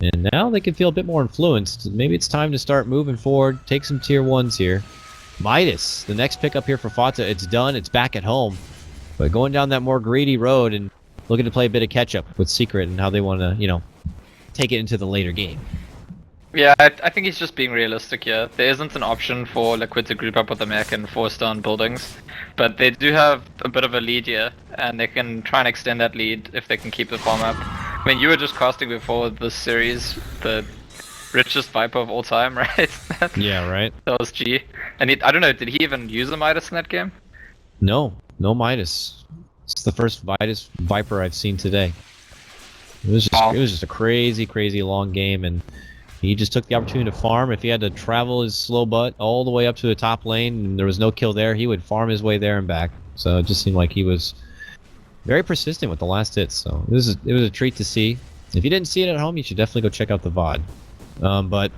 And now they can feel a bit more influenced. Maybe it's time to start moving forward, take some tier 1s here. Midas, the next pickup here for Fata. It's done, it's back at home. But going down that more greedy road and looking to play a bit of catch-up with Secret and how they want to, you know, take it into the later game. Yeah, I think he's just being realistic here. There isn't an option for Liquid to group up with the mech and force down buildings. But they do have a bit of a lead here, and they can try and extend that lead if they can keep the farm up. I mean, you were just casting before this series, the richest Viper of all time, right? Yeah, right. That was G. And I don't know, did he even use a Midas in that game? No, no Midas. It's the first Midas Viper I've seen today. It was just a crazy, crazy long game, and he just took the opportunity to farm. If he had to travel his slow butt all the way up to the top lane and there was no kill there, he would farm his way there and back. So it just seemed like he was very persistent with the last hits. So it was a treat to see. If you didn't see it at home, you should definitely go check out the VOD. But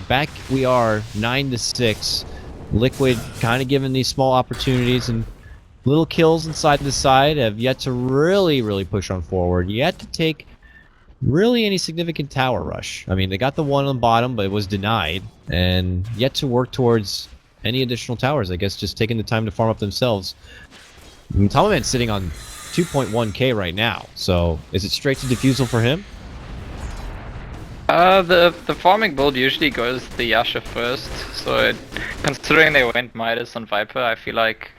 back we are 9-6. Liquid kind of given these small opportunities and little kills inside the side, have yet to really push on forward, yet to take really any significant tower rush. I mean, they got the one on the bottom, but it was denied, and yet to work towards any additional towers. I guess just taking the time to farm up themselves. Tomaman's sitting on 2.1k right now, so is it straight to defusal for him? The farming build usually goes the Yasha first, so considering they went Midas on Viper, I feel like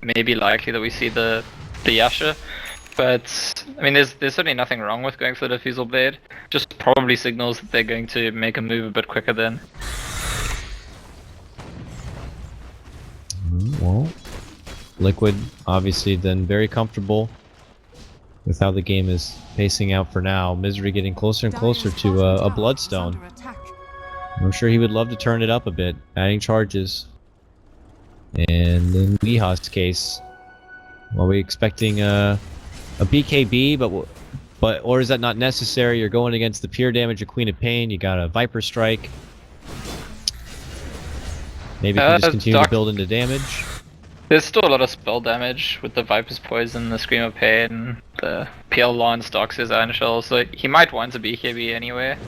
maybe likely that we see the Yasha. But I mean, there's certainly nothing wrong with going for the Diffusal Blade. Just probably signals that they're going to make a move a bit quicker then. Well, Liquid obviously then very comfortable with how the game is pacing out for now. Misery getting closer and closer to a Bloodstone. I'm sure he would love to turn it up a bit, adding charges. And in Weehaw's case, are we expecting a BKB, or is that not necessary? You're going against the pure damage of Queen of Pain. You got a Viper Strike. Maybe you can just continue to build into damage. There's still a lot of spell damage with the Viper's Poison, the Scream of Pain, the PL Lance, Dox's Iron Shell, so he might want a BKB anyway.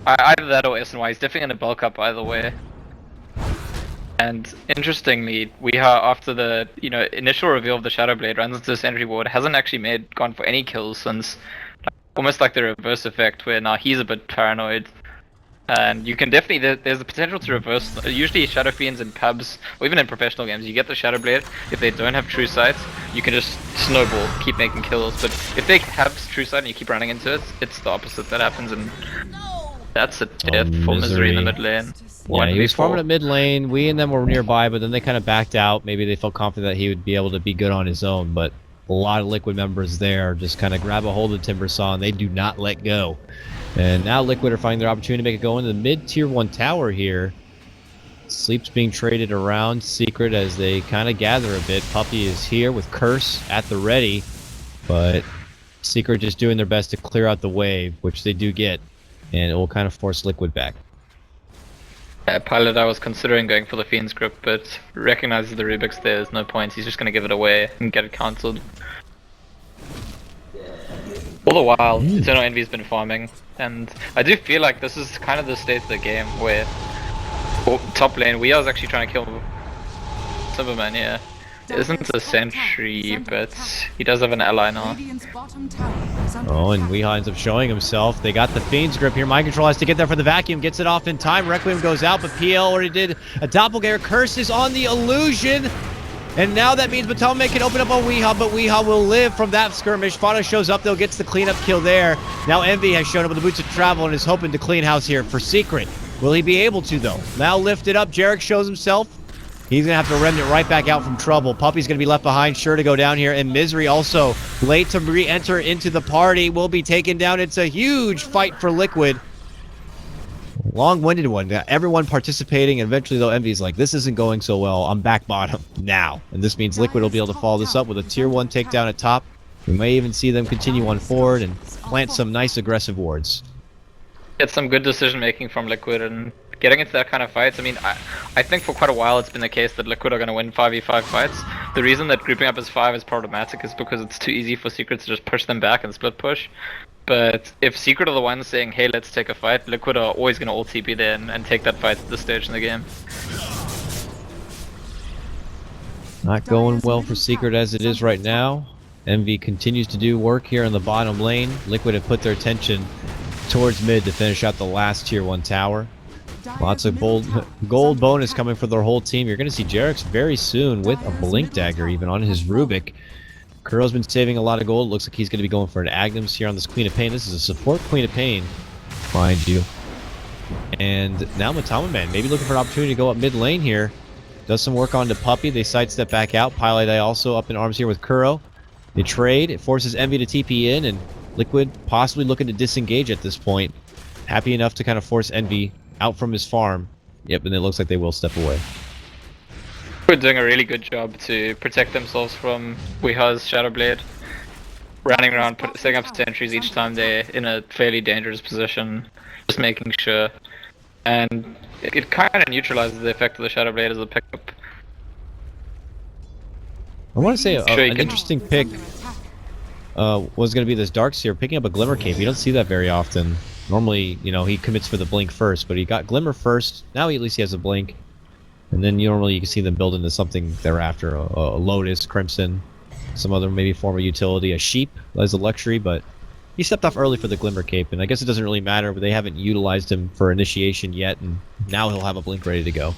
Either that or SNY, he's definitely going to bulk up either way. And interestingly, after the initial reveal of the Shadow Blade runs into the sentry ward, hasn't actually gone for any kills since, almost like the reverse effect where now he's a bit paranoid. And you can definitely, there's the potential to reverse. Usually Shadow Fiends in pubs, or even in professional games, you get the Shadow Blade. If they don't have True Sight, you can just snowball, keep making kills. But if they have True Sight and you keep running into it, it's the opposite that happens, and that's a death for Misery in the mid lane. Yeah, he was farming at mid lane. We and them were nearby, but then they kind of backed out. Maybe they felt confident that he would be able to be good on his own, but a lot of Liquid members there just kind of grab a hold of Timbersaw, and they do not let go. And now Liquid are finding their opportunity to make it go into the mid-tier 1 tower here. Sleep's being traded around Secret as they kind of gather a bit. Puppey is here with Curse at the ready, but Secret just doing their best to clear out the wave, which they do get, and it will kind of force Liquid back. Pilot, I was considering going for the Fiend's Grip, but recognizes the Rubik's there's no point. He's just going to give it away and get it cancelled. All the while, Eternal Envy's been farming, and I do feel like this is kind of the state of the game where top lane, Weeha's actually trying to kill Timberman here. Isn't a sentry, but he does have an ally now. Oh, and Weeha ends up showing himself. They got the Fiend's Grip here. Mind Control has to get there for the vacuum, gets it off in time. Requiem goes out, but PL already did a doppelganger. Curse is on the illusion. And now that means Batome can open up on Weeha, but Weeha will live from that skirmish. Fado shows up, though, gets the cleanup kill there. Now Envy has shown up with the boots of travel and is hoping to clean house here for Secret. Will he be able to, though? Now lifted up, Jarek shows himself. He's going to have to remnant right back out from trouble. Puppey's going to be left behind, sure to go down here. And Misery also late to re-enter into the party, will be taken down. It's a huge fight for Liquid. Long-winded one. Everyone participating, and eventually, though, Envy's like, this isn't going so well. I'm back bottom now. And this means Liquid will be able to follow this up with a tier 1 takedown at top. We may even see them continue on forward and plant some nice aggressive wards. Get some good decision-making from Liquid and getting into that kind of fights. I mean, I think for quite a while it's been the case that Liquid are going to win 5v5 fights. The reason that grouping up as 5 is problematic is because it's too easy for Secret to just push them back and split push. But if Secret are the ones saying, hey, let's take a fight, Liquid are always going to ult TP there and take that fight to this stage in the game. Not going well for Secret as it is right now. Envy continues to do work here in the bottom lane. Liquid have put their attention towards mid to finish out the last tier 1 tower. Lots of gold bonus coming for their whole team. You're going to see Jarek's very soon with a Blink Dagger even on his Rubik. Kuro's been saving a lot of gold. Looks like he's going to be going for an Agnes here on this Queen of Pain. This is a support Queen of Pain, mind you. And now Matama Man maybe looking for an opportunity to go up mid lane here. Does some work onto Puppey. They sidestep back out. Pilot Eye also up in arms here with Kuro. They trade. It forces Envy to TP in, and Liquid possibly looking to disengage at this point. Happy enough to kind of force Envy out from his farm. Yep, and it looks like they will step away. We're doing a really good job to protect themselves from Weeha's Shadow Blade. Running around, setting up sentries each time they're in a fairly dangerous position. Just making sure. And it kind of neutralizes the effect of the Shadow Blade as a pickup. I want to say an interesting pick was going to be this Darkseer picking up a Glimmer Cape. You don't see that very often. Normally, you know, he commits for the Blink first, but he got Glimmer first. Now at least he has a Blink. And then normally you can see them build into something thereafter. A Lotus, Crimson, some other maybe form of utility. A Sheep as a luxury, but he stepped off early for the Glimmer Cape, and I guess it doesn't really matter, but they haven't utilized him for initiation yet, and now he'll have a Blink ready to go.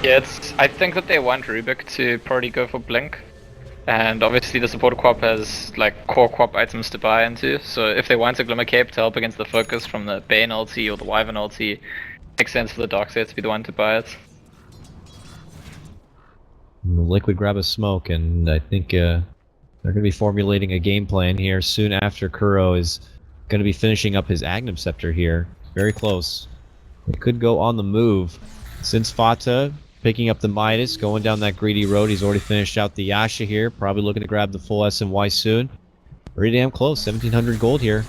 Yeah, I think that they want Rubik to probably go for Blink. And obviously the support quap has like core quap items to buy into, so if they want a Glimmer Cape to help against the focus from the Bane ulti or the Wyvern ulti, makes sense for the Darkseer to be the one to buy it. Liquid grab a smoke, and I think they're going to be formulating a game plan here soon after Kuro is going to be finishing up his Agnum Scepter here. Very close. They could go on the move. Since Fata picking up the Midas, going down that greedy road, he's already finished out the Yasha here. Probably looking to grab the full SMY soon. Pretty damn close, 1700 gold here.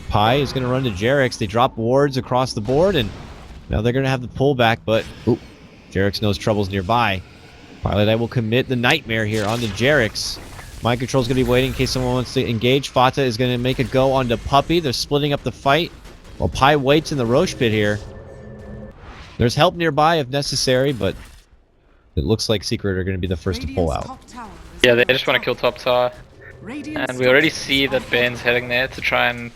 Pi is going to run to Jarek's. They drop wards across the board, and now they're going to have the pullback, but Jarek's knows trouble's nearby. Pilot Eye will commit the Nightmare here onto Jarek's. Mind Control's going to be waiting in case someone wants to engage. Fata is going to make a go onto Puppey. They're splitting up the fight while Pi waits in the Roche pit here. There's help nearby if necessary, but it looks like Secret are going to be the first to pull out. Yeah, they just want to kill top tower. And we already see that Bane's heading there to try and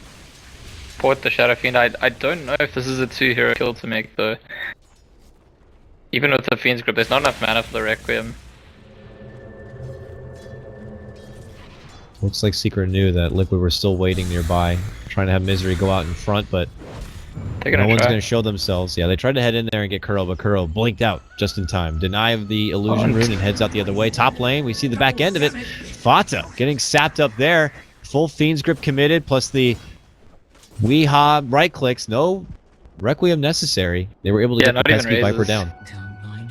port the Shadow Fiend. I don't know if this is a 2-hero kill to make though. Even with the Fiend's Grip, there's not enough mana for the Requiem. Looks like Secret knew that Liquid were still waiting nearby, trying to have Misery go out in front, but no one's going to show themselves. Yeah, they tried to head in there and get Kuro, but Kuro blinked out just in time. Deny of the illusion rune and heads out the other way. Top lane, we see the back end of it. Fata getting sapped up there. Full Fiend's Grip committed, plus the Weehaw right clicks. No Requiem necessary. They were able to get the pesky Viper down.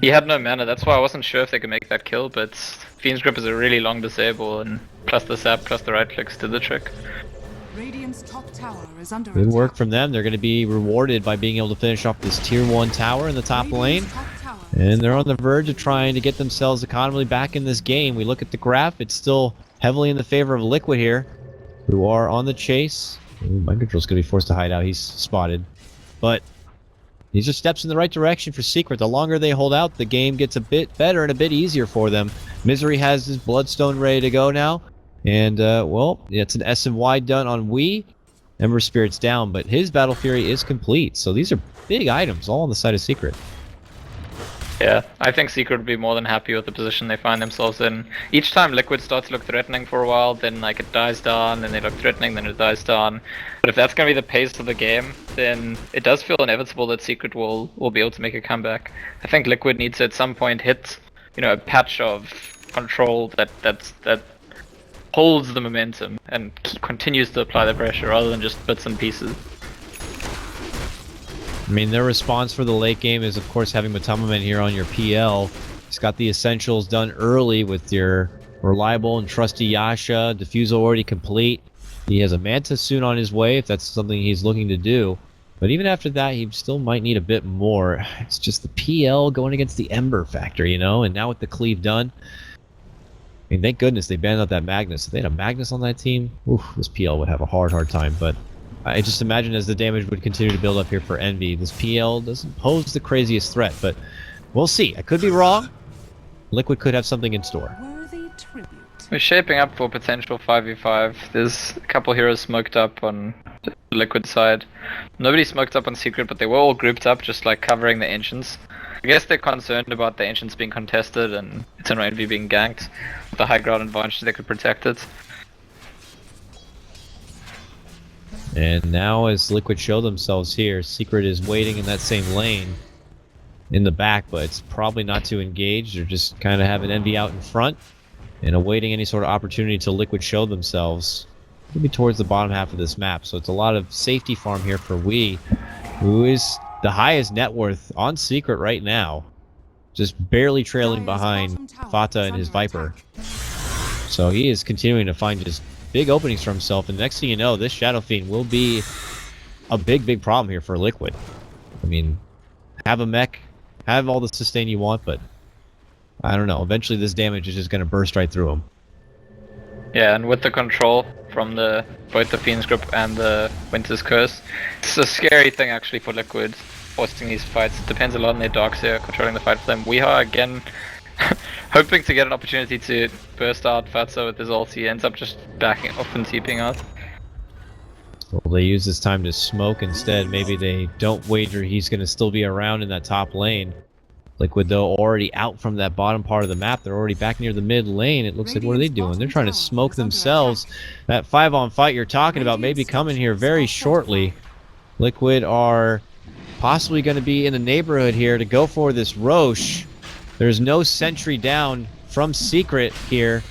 He had no mana, that's why I wasn't sure if they could make that kill, but Fiend's Grip is a really long disable, and plus the sap, plus the right clicks did the trick. Radiant's top tower is under Good attack. work from them. They're going to be rewarded by being able to finish off this tier 1 tower in the top lane. And they're on the verge of trying to get themselves economically back in this game. We look at the graph, it's still heavily in the favor of Liquid here, who are on the chase. Mind Control's going to be forced to hide out. He's spotted. But these are steps in the right direction for Secret. The longer they hold out, the game gets a bit better and a bit easier for them. Misery has his Bloodstone ready to go now. And, well, it's an SMY done on Wii. Ember Spirit's down, but his Battle Fury is complete. So these are big items, all on the side of Secret. Yeah, I think Secret would be more than happy with the position they find themselves in. Each time Liquid starts to look threatening for a while, then like it dies down, then they look threatening, then it dies down. But if that's going to be the pace of the game, then it does feel inevitable that Secret will be able to make a comeback. I think Liquid needs to at some point hit, you know, a patch of control that holds the momentum and continues to apply the pressure rather than just bits and pieces. I mean, their response for the late game is, of course, having Matamaman here on your PL. He's got the essentials done early with your reliable and trusty Yasha. Diffusal already complete. He has a Manta soon on his way, if that's something he's looking to do. But even after that, he still might need a bit more. It's just the PL going against the Ember factor, you know? And now with the cleave done, I mean, thank goodness they banned out that Magnus. If they had a Magnus on that team, oof, this PL would have a hard time. But I just imagine as the damage would continue to build up here for Envy, this PL doesn't pose the craziest threat, but we'll see. I could be wrong. Liquid could have something in store. Worthy tribute. We're shaping up for potential 5v5. There's a couple heroes smoked up on the Liquid side. Nobody smoked up on Secret, but they were all grouped up, just like covering the Ancients. I guess they're concerned about the Ancients being contested and Eternal Envy being ganked. With the high ground advantage, they could protect it. And now as Liquid show themselves here, Secret is waiting in that same lane in the back, but it's probably not to engage. They're just kind of having Envy out in front and awaiting any sort of opportunity to Liquid show themselves. Maybe towards the bottom half of this map, so it's a lot of safety farm here for Wii, who is the highest net worth on Secret right now, just barely trailing behind Fata and his Viper. So he is continuing to find just big openings for himself, and next thing you know, this Shadow Fiend will be a big problem here for Liquid. I mean, have a mech, have all the sustain you want, but I don't know, eventually this damage is just going to burst right through him. Yeah, and with the control from both the Fiend's Grip and the Winter's Curse, it's a scary thing actually for Liquid, forcing these fights. It depends a lot on their Darkseer controlling the fight for them. Weehaw again, hoping to get an opportunity to burst out Fatso with his ulti, ends up just backing off and TPing out. Well, they use this time to smoke instead. Maybe they don't wager he's going to still be around in that top lane. Liquid, though, already out from that bottom part of the map. They're already back near the mid lane. It looks like, what are they doing? They're trying to smoke themselves. That 5-on fight you're talking about may be coming here very shortly. Liquid are possibly going to be in the neighborhood here to go for this Roche. There's no sentry down from Secret here.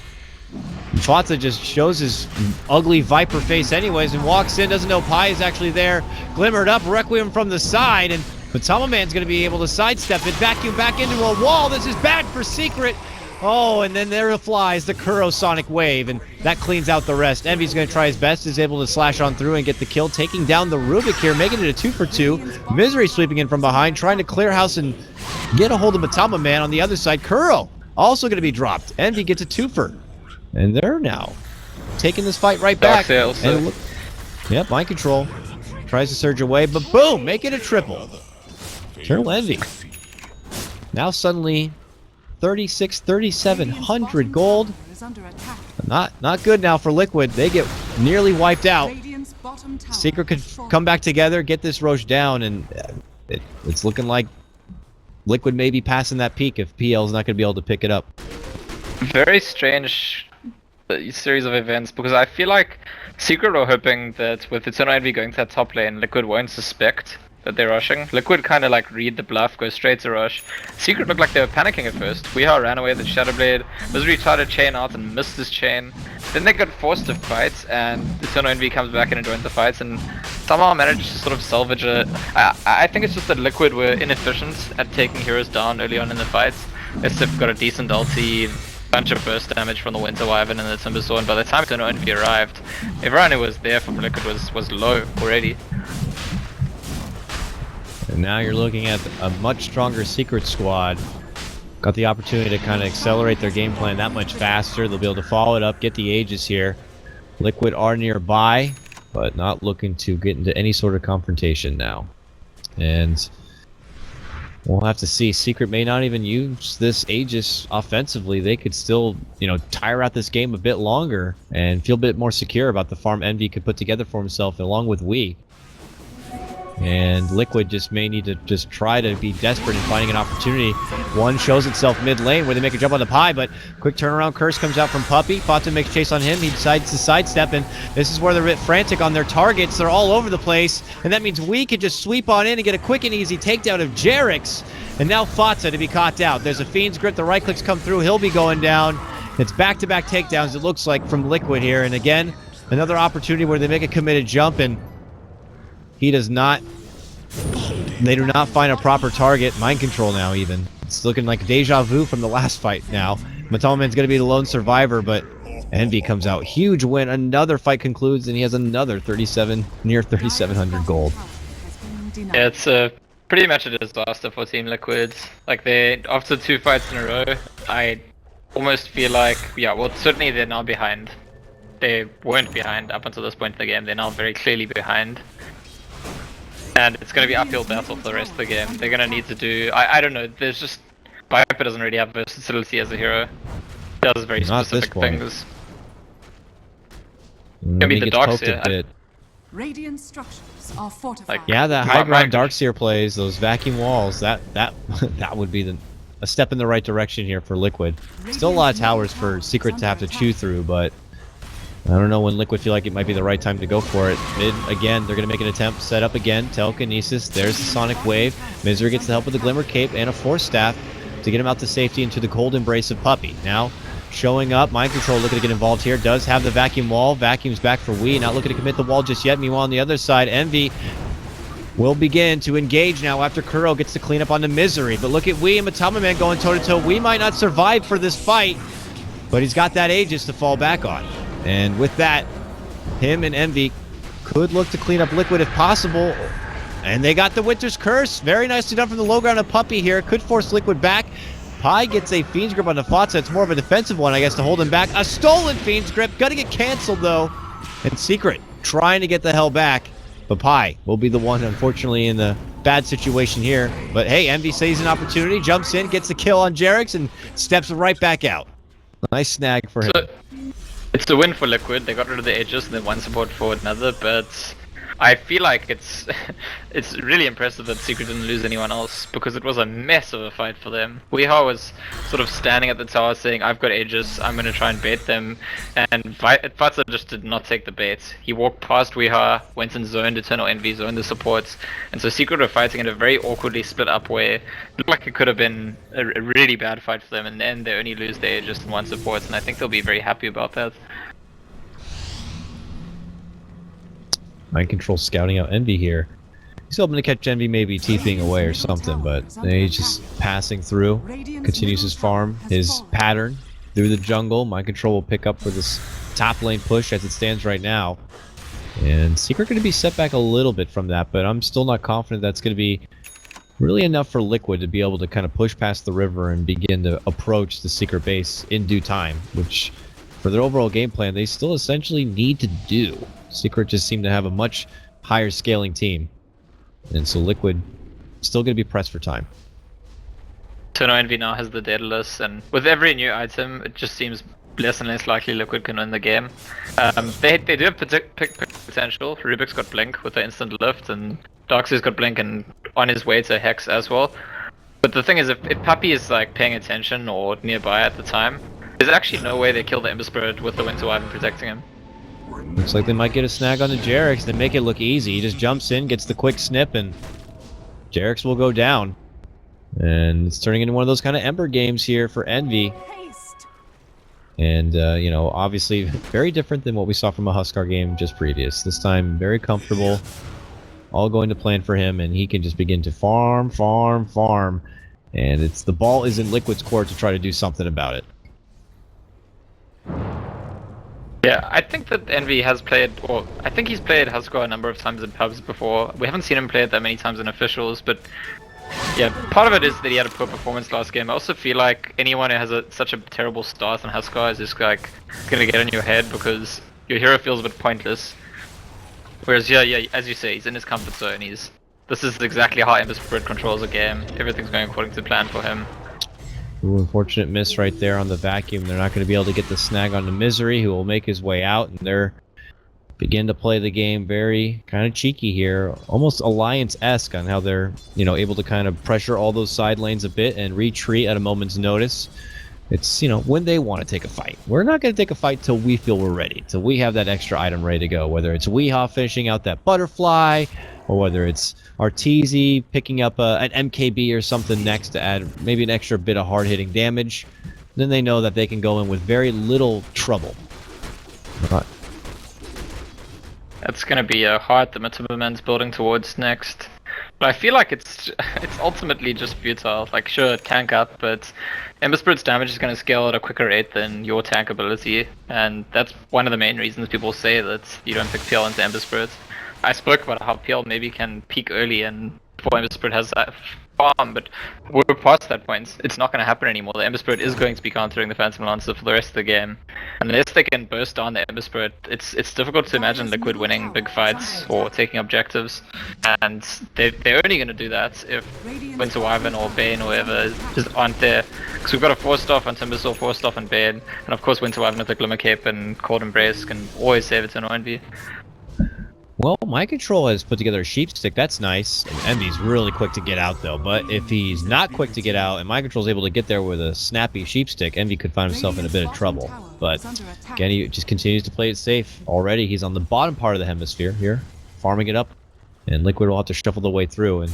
Fata just shows his ugly Viper face anyways and walks in, doesn't know Pi is actually there. Glimmered up, Requiem from the side, and Matamaman's going to be able to sidestep it, vacuum back into a wall. This is bad for Secret. Oh, and then there flies the Kuro Sonic Wave, and that cleans out the rest. Envy's going to try his best, is able to slash on through and get the kill, taking down the Rubik here, making it a 2-for-2. Misery sweeping in from behind, trying to clear house and get a hold of Matamaman on the other side. Kuro also going to be dropped. Envy gets a 2-for. And they're now taking this fight right back. And look, yep, mind control. Tries to surge away, but boom, make it a triple. Eternal Envy. Now suddenly 3,700 gold. Is under attack. Not good now for Liquid. They get nearly wiped out. Radiant's bottom tower Secret could has fallen. come back together, get this Roche down, and it's looking like Liquid may be passing that peak if PL's not going to be able to pick it up. Very strange series of events, because I feel like Secret are hoping that with Eternal Envy going to that top lane, Liquid won't suspect that they're rushing. Liquid kind of like read the bluff, go straight to rush. Secret looked like they were panicking at first. Weehaw ran away with the Shadowblade. Misery tried to chain out and missed his chain. Then they got forced to fight, and Eternal Envy comes back in and joins the fights, and somehow managed to sort of salvage it. I think it's just that Liquid were inefficient at taking heroes down early on in the fights. Sip got a decent ulti, bunch of burst damage from the Winter Wyvern and the Timber Sword, and by the time Eternal Envy arrived, everyone who was there from Liquid was low already. And now you're looking at a much stronger Secret squad. Got the opportunity to kind of accelerate their game plan that much faster. They'll be able to follow it up, get the Aegis here. Liquid are nearby, but not looking to get into any sort of confrontation now. And we'll have to see. Secret may not even use this Aegis offensively. They could still, you know, tire out this game a bit longer and feel a bit more secure about the farm Envy could put together for himself along with Wii. And Liquid just may need to just try to be desperate in finding an opportunity. One shows itself mid lane where they make a jump on the pie, but quick turnaround curse comes out from Puppey. Fatu makes chase on him. He decides to sidestep, and this is where they're a bit frantic on their targets. They're all over the place, and that means we could just sweep on in and get a quick and easy takedown of Jerix. And now Fatu to be caught out. There's a Fiend's Grip. The right clicks come through. He'll be going down. It's back-to-back takedowns, it looks like, from Liquid here. And again, another opportunity where they make a committed jump, and he does not. They do not find a proper target. Mind control now, even. It's looking like deja vu from the last fight now. Matamaman's going to be the lone survivor, but Envy comes out. Huge win. Another fight concludes, and he has another near 3,700 gold. Yeah, it's pretty much a disaster for Team Liquid. Like, after 2 fights in a row, I almost feel like, yeah, well, certainly they're now behind. They weren't behind up until this point in the game. They're now very clearly behind. And it's going to be uphill battle for the rest of the game. They're going to need to do... I don't know, there's just... Viper doesn't really have versatility as a hero. He does very specific things. Maybe the Darkseer. Radiant structures are fortified. Like, yeah, that high ground Darkseer plays, those vacuum walls, that would be a step in the right direction here for Liquid. Still a lot of towers for Secret to have to chew through, but I don't know when Liquid feel like it might be the right time to go for it. Mid, again, they're going to make an attempt. Set up again. Telekinesis. There's the Sonic Wave. Misery gets the help with the Glimmer Cape and a Force Staff to get him out to safety into the cold embrace of Puppey. Now, showing up. Mind Control looking to get involved here. Does have the Vacuum Wall. Vacuum's back for Wii. Not looking to commit the wall just yet. Meanwhile, on the other side, Envy will begin to engage now after Kuro gets to clean up on the Misery. But look at Wii and Matamaman going toe-to-toe. Wii might not survive for this fight, but he's got that Aegis to fall back on. And with that, him and Envy could look to clean up Liquid if possible. And they got the Winter's Curse. Very nicely done from the low ground of Puppey here. Could force Liquid back. Pi gets a Fiend's Grip on the Fatu. It's more of a defensive one, I guess, to hold him back. A stolen Fiend's Grip. Gonna get canceled, though. And Secret trying to get the hell back. But Pi will be the one, unfortunately, in the bad situation here. But hey, Envy sees an opportunity, jumps in, gets the kill on Jerix, and steps right back out. Nice snag for him. It's a win for Liquid. They got rid of the Aegis and then one support for another, but I feel like it's really impressive that Secret didn't lose anyone else, because it was a mess of a fight for them. Weehaw was sort of standing at the tower saying, I've got Aegis, I'm going to try and bait them, and Fatu just did not take the bait. He walked past Weehaw, went and zoned Eternal Envy, zoned the supports, and so Secret were fighting in a very awkwardly split up way. It looked like it could have been a really bad fight for them, and then they only lose their Aegis and one support, and I think they'll be very happy about that. Mind Control scouting out Envy here. He's hoping to catch Envy maybe teething away or something, but he's just passing through. Continues his farm, his pattern through the jungle. Mind Control will pick up for this top lane push as it stands right now. And Secret going to be set back a little bit from that, but I'm still not confident that's going to be really enough for Liquid to be able to kind of push past the river and begin to approach the Secret base in due time, which for their overall game plan they still essentially need to do. Secret just seem to have a much higher scaling team. And so Liquid still going to be pressed for time. Tono Envy now has the Daedalus, and with every new item, it just seems less and less likely Liquid can win the game. They do have potential. Rubik's got Blink with the instant lift, and Darkseid's got Blink and on his way to Hex as well. But the thing is, if Puppy is like paying attention or nearby at the time, there's actually no way they kill the Ember Spirit with the Winter Wyvern protecting him. Looks like they might get a snag on the Jerax. They make it look easy. He just jumps in, gets the quick snip, and Jerax will go down. And it's turning into one of those kind of Ember games here for Envy. And, you know, obviously very different than what we saw from a Huskar game just previous. This time, very comfortable. All going to plan for him, and he can just begin to farm. And it's the ball is in Liquid's court to try to do something about it. Yeah, I think that Envy has played, or I think he's played Huskar a number of times in pubs before. We haven't seen him play it that many times in officials, but yeah, part of it is that he had a poor performance last game. I also feel like anyone who has such a terrible start in Huskar is just like gonna get in your head because your hero feels a bit pointless. Whereas yeah, as you say, he's in his comfort zone. This is exactly how Ember Spirit controls a game. Everything's going according to plan for him. Ooh, unfortunate miss right there on the vacuum. They're not going to be able to get the snag on the Misery, who will make his way out, and they're begin to play the game very kind of cheeky here, almost Alliance-esque on how they're, you know, able to kind of pressure all those side lanes a bit and retreat at a moment's notice. It's, you know, when they want to take a fight. We're not going to take a fight till we feel we're ready, till we have that extra item ready to go, whether it's Weehaw finishing out that butterfly, or whether it's Arteezy picking up an MKB or something next to add maybe an extra bit of hard-hitting damage. Then they know that they can go in with very little trouble. That's gonna be a heart that Timberman's building towards next. But I feel like it's ultimately just futile. Like, sure, tank up, but Ember Spirit's damage is gonna scale at a quicker rate than your tank ability, and that's one of the main reasons people say that you don't pick PL into Ember Spirit. I spoke about how PL maybe can peak early and before Ember Spirit has that farm, but we're past that point. It's not going to happen anymore. The Ember Spirit is going to be countering the Phantom Lancer for the rest of the game. Unless they can burst down the Ember Spirit, it's difficult to imagine Liquid winning big fights or taking objectives. And they're only going to do that if Winter Wyvern or Bane or whoever just aren't there. Because we've got a 4-staff on Timbersaw, 4-staff on Bane, and of course Winter Wyvern with the Glimmer Cape and Cold Embrace can always save it to no Envy. Well, My Control has put together a sheep stick. That's nice. And Envy's really quick to get out, though. But if he's not quick to get out and My Control's able to get there with a snappy sheep stick, Envy could find himself in a bit of trouble. But again, he just continues to play it safe. Already, he's on the bottom part of the hemisphere here, farming it up. And Liquid will have to shuffle the way through. And,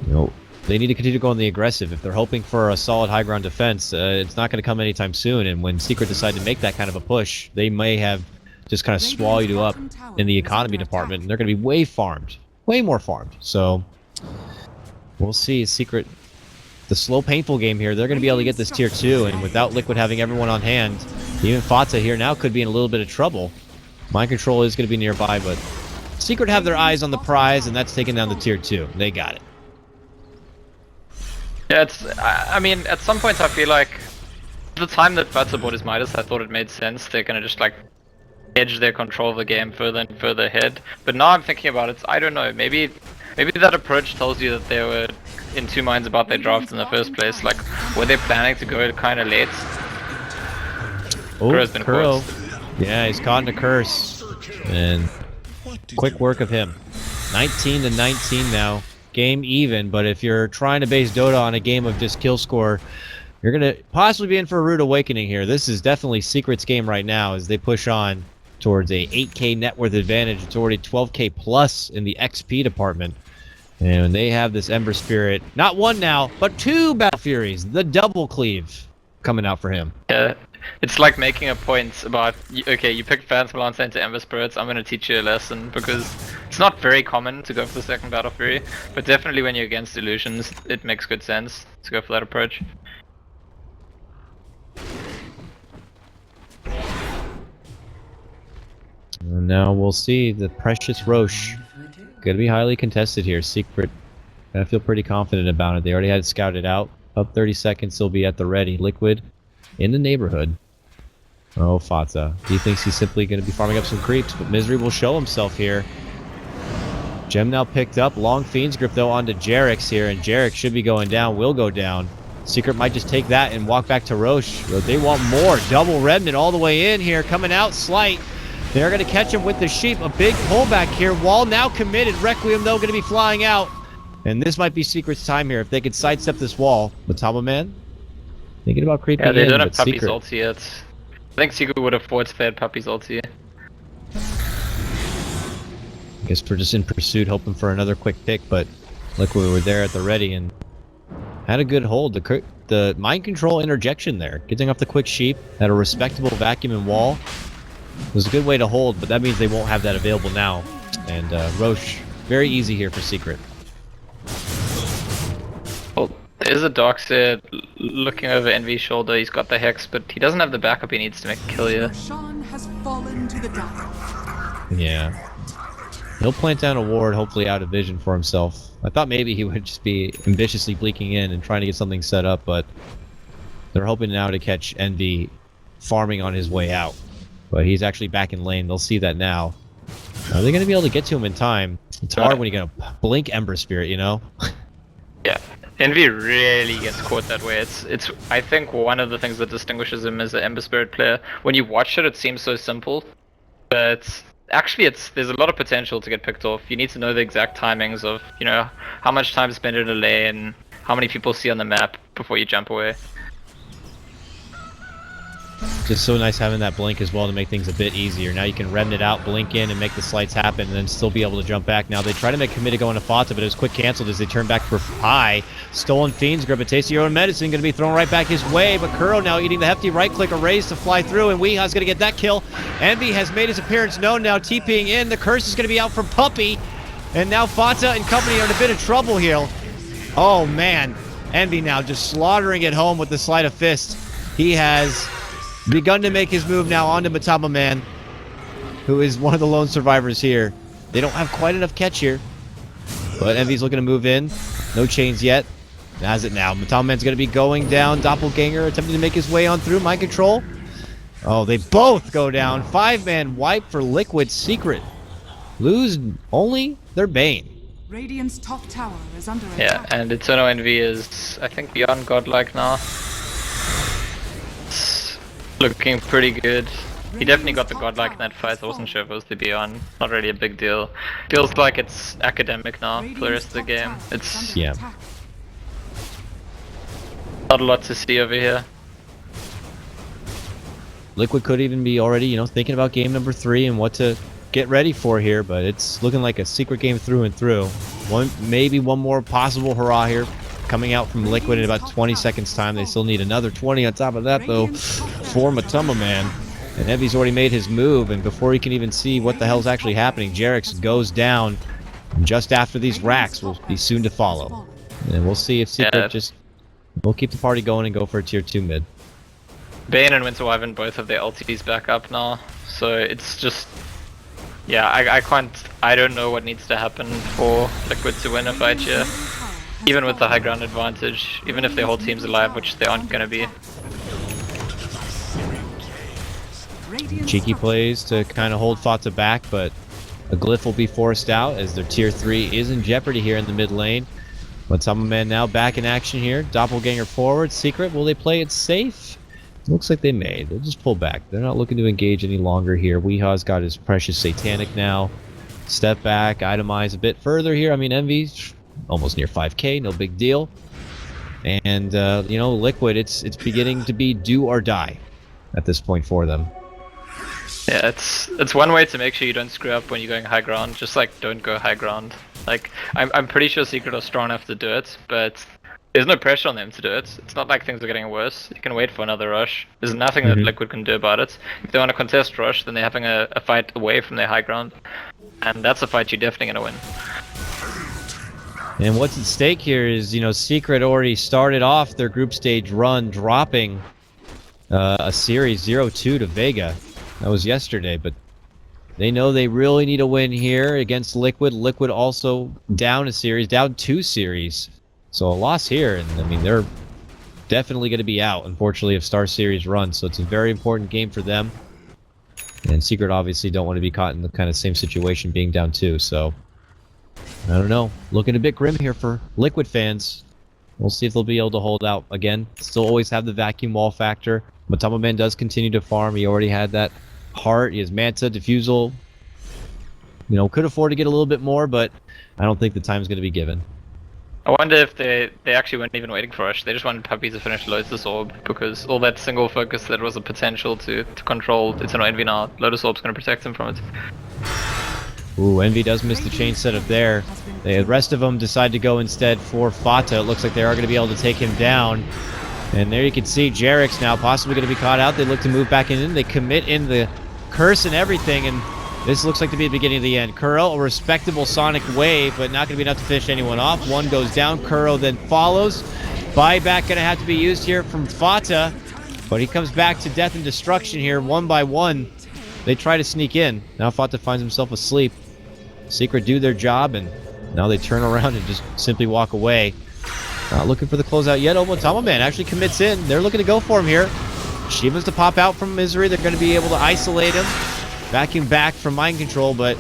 you know, they need to continue to go on the aggressive. If they're hoping for a solid high ground defense, it's not going to come anytime soon. And when Secret decide to make that kind of a push, they may have just kind of swallow you up in the economy department, and they're going to be way more farmed. So we'll see. Secret, the slow, painful game here, they're going to be able to get this tier 2, and without Liquid having everyone on hand, even Fata here now could be in a little bit of trouble. Mind Control is going to be nearby, but Secret have their eyes on the prize, and that's taking down the tier 2. They got it. Yeah, I mean, at some points I feel like the time that Fata bought his Midas, I thought it made sense. They're going to just like edge their control of the game further and further ahead. But now I'm thinking about it, I don't know, maybe that approach tells you that they were in two minds about their draft in the first place. Like, were they planning to go kind of late? Oh, Kuro's been Kuro. forced. Yeah, he's caught in a curse. And quick work of him. 19 to 19 now. Game even, but if you're trying to base Dota on a game of just kill score, you're going to possibly be in for a rude awakening here. This is definitely Secret's game right now as they push on towards a 8k net worth advantage. It's already 12k plus in the XP department. And they have this Ember Spirit, not one now, but two Battle Furies, the double cleave coming out for him. Yeah, it's like making a point about, okay, you picked Phantom Lancer into Ember Spirits, I'm going to teach you a lesson, because it's not very common to go for the second Battle Fury, but definitely when you're against illusions, it makes good sense to go for that approach. And now we'll see the precious Roche. Gonna be highly contested here. Secret, I feel pretty confident about it. They already had it scouted out. Up 30 seconds, they'll be at the ready. Liquid in the neighborhood. Oh, Fata. He thinks he's simply going to be farming up some creeps, but Misery will show himself here. Gem now picked up. Long Fiend's Grip, though, onto Jarek's here, and Jarek should be going down, will go down. Secret might just take that and walk back to Roche. They want more. Double Remnant all the way in here. Coming out, Slight. They're going to catch him with the Sheep. A big pullback here. Wall now committed. Requiem, though, going to be flying out. And this might be Secret's time here. If they could sidestep this wall. Matama Man? Thinking about creeping in. Yeah, they don't have Puppy's Secret. ulti yet. I think Secret would have forward spared Puppy's ulti. I guess we're just in pursuit, hoping for another quick pick, but look, we were there at the ready and had a good hold. The mind control interjection there, getting off the quick sheep, had a respectable vacuum and wall. It was a good way to hold, but that means they won't have that available now. And Roche, very easy here for Secret. Well, there's a Darkseid looking over Envy's shoulder. He's got the Hex, but he doesn't have the backup he needs to make a kill here. Roshan has fallen to the dark. Yeah. He'll plant down a ward, hopefully out of vision for himself. I thought maybe he would just be ambitiously bleaking in and trying to get something set up, but they're hoping now to catch Envy farming on his way out. But he's actually back in lane. They'll see that now. Are they going to be able to get to him in time? It's hard when you're going to blink Ember Spirit, you know? Yeah, Envy really gets caught that way. It's I think one of the things that distinguishes him as an Ember Spirit player. When you watch it, it seems so simple, but actually there's a lot of potential to get picked off. You need to know the exact timings of, you know, how much time to spend in a lane, how many people see on the map before you jump away. Just so nice having that blink as well to make things a bit easier. Now you can remnant out, blink in, and make the slights happen, and then still be able to jump back. Now they try to make committed going to Fata, but it was quick canceled as they turn back for Pi. Stolen Fiend's Grip, a taste of your own medicine, going to be thrown right back his way, but Kuro now eating the hefty right-click, a raise to fly through, and Weeha's going to get that kill. Envy has made his appearance known now, TPing in. The curse is going to be out for Puppy, and now Fata and company are in a bit of trouble here. Oh, man. Envy now just slaughtering it home with the sleight of fist. He has begun to make his move now onto Matama Man, who is one of the lone survivors here. They don't have quite enough catch here, but Envy's looking to move in. No chains yet. Has it now. Matama Man's going to be going down. Doppelganger attempting to make his way on through. Mind control. Oh, they both go down. 5-man wipe for Liquid. Secret lose only their Bane. Radiant's top tower is under attack. Yeah, and Eternal Envy is, I think, beyond godlike now. Looking pretty good. He definitely got the godlike in that fight. I wasn't sure if it was the beyond. Not really a big deal. Feels like it's academic now for the rest of the game. It's Yeah. not a lot to see over here. Liquid could even be already, you know, thinking about game number 3 and what to get ready for here, but it's looking like a Secret game through and through. Maybe one more possible hurrah here coming out from Liquid in about 20 seconds time. They still need another 20 on top of that, though, for Matama Man. And Envy's already made his move, and before he can even see what the hell's actually happening, Jarex goes down just after these racks will be soon to follow. And we'll see if Secret we'll keep the party going and go for a tier 2 mid. Bane and Winter Wyvern both have their ultis back up now, so it's just, yeah, I don't know what needs to happen for Liquid to win a fight here. Even with the high ground advantage, even if their whole team's alive, which they aren't gonna be. Cheeky plays to kind of hold Fata back, but a glyph will be forced out as their tier 3 is in jeopardy here in the mid lane. Matama Man now back in action here. Doppelganger forward. Secret, will they play it safe? Looks like they may. They'll just pull back. They're not looking to engage any longer here. Weeha's got his precious Satanic now. Step back, itemize a bit further here. I mean, Envy's almost near 5k, no big deal. And, you know, Liquid, it's beginning to be do or die at this point for them. Yeah, it's one way to make sure you don't screw up when you're going high ground. Just like, don't go high ground. Like, I'm pretty sure Secret are strong enough to do it, but there's no pressure on them to do it. It's not like things are getting worse. You can wait for another rush. There's nothing that Liquid can do about it. If they want to contest rush, then they're having a fight away from their high ground. And that's a fight you're definitely going to win. And what's at stake here is, you know, Secret already started off their group stage run dropping a series 0-2 to Vega. That was yesterday, but they know they really need a win here against Liquid. Liquid also down a series, down 2 series. So a loss here, and I mean, they're definitely going to be out, unfortunately, if Star Series runs. So it's a very important game for them. And Secret obviously don't want to be caught in the kind of same situation being down 2, so I don't know. Looking a bit grim here for Liquid fans. We'll see if they'll be able to hold out. Again, still always have the vacuum wall factor. Matama Man does continue to farm. He already had that heart. He has Manta, Diffusal. You know, could afford to get a little bit more, but I don't think the time's going to be given. I wonder if they actually weren't even waiting for us. They just wanted Puppy to finish Lotus Orb, because all that single focus that was a potential to control Eternal Envy now, Lotus Orb's going to protect him from it. Ooh, Envy does miss the chain setup there. The rest of them decide to go instead for Fata. It looks like they are going to be able to take him down. And there you can see Jarix now possibly going to be caught out. They look to move back in. They commit in the curse and everything, and this looks like to be the beginning of the end. Kuro, a respectable Sonic wave, but not going to be enough to finish anyone off. One goes down. Kuro then follows. Buyback going to have to be used here from Fata, but he comes back to death and destruction here, one by one. They try to sneak in. Now Fata finds himself asleep. Secret do their job, and now they turn around and just simply walk away. Not looking for the closeout yet. Matama Man actually commits in. They're looking to go for him here. Shiva's to pop out from Misery. They're going to be able to isolate him. Vacuum back from Mind Control, but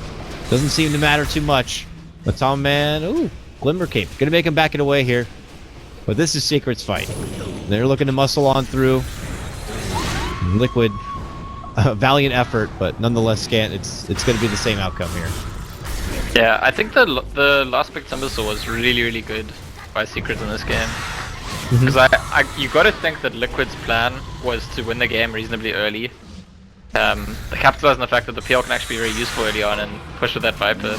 doesn't seem to matter too much. Matama Man, ooh, Glimmer Cape. Going to make him back it away here. But this is Secret's fight. They're looking to muscle on through. Liquid, valiant effort, but nonetheless scant. It's going to be the same outcome here. Yeah, I think the last pick Timbersaw was really good by Secret in this game. Because you got to think that Liquid's plan was to win the game reasonably early. Capitalize on the fact that the PL can actually be very useful early on and push with that Viper.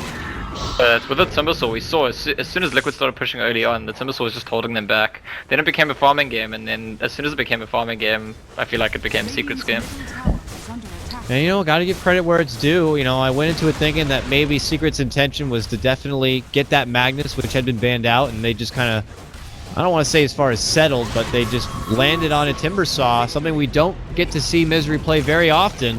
But with the Timbersaw, we saw as soon as Liquid started pushing early on, the Timbersaw was just holding them back. Then it became a farming game, and then as soon as it became a farming game, I feel like it became Secret's game. And you know, gotta give credit where it's due. You know, I went into it thinking that maybe Secret's intention was to definitely get that Magnus, which had been banned out, and they just kind of, I don't want to say as far as settled, but they just landed on a Timbersaw, something we don't get to see Misery play very often.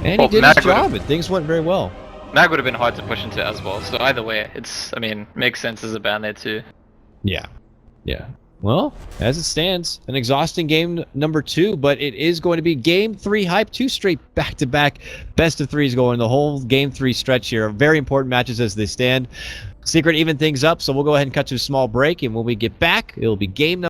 And he did his job, and things went very well. Mag would have been hard to push into as well, so either way, it's, I mean, makes sense as a ban there too. Yeah. Well, as it stands, an exhausting game number 2, but it is going to be game 3 hype, 2 straight back-to-back best of 3s going the whole game 3 stretch here. Very important matches as they stand. Secret even things up, so we'll go ahead and cut to a small break, and when we get back, it'll be game number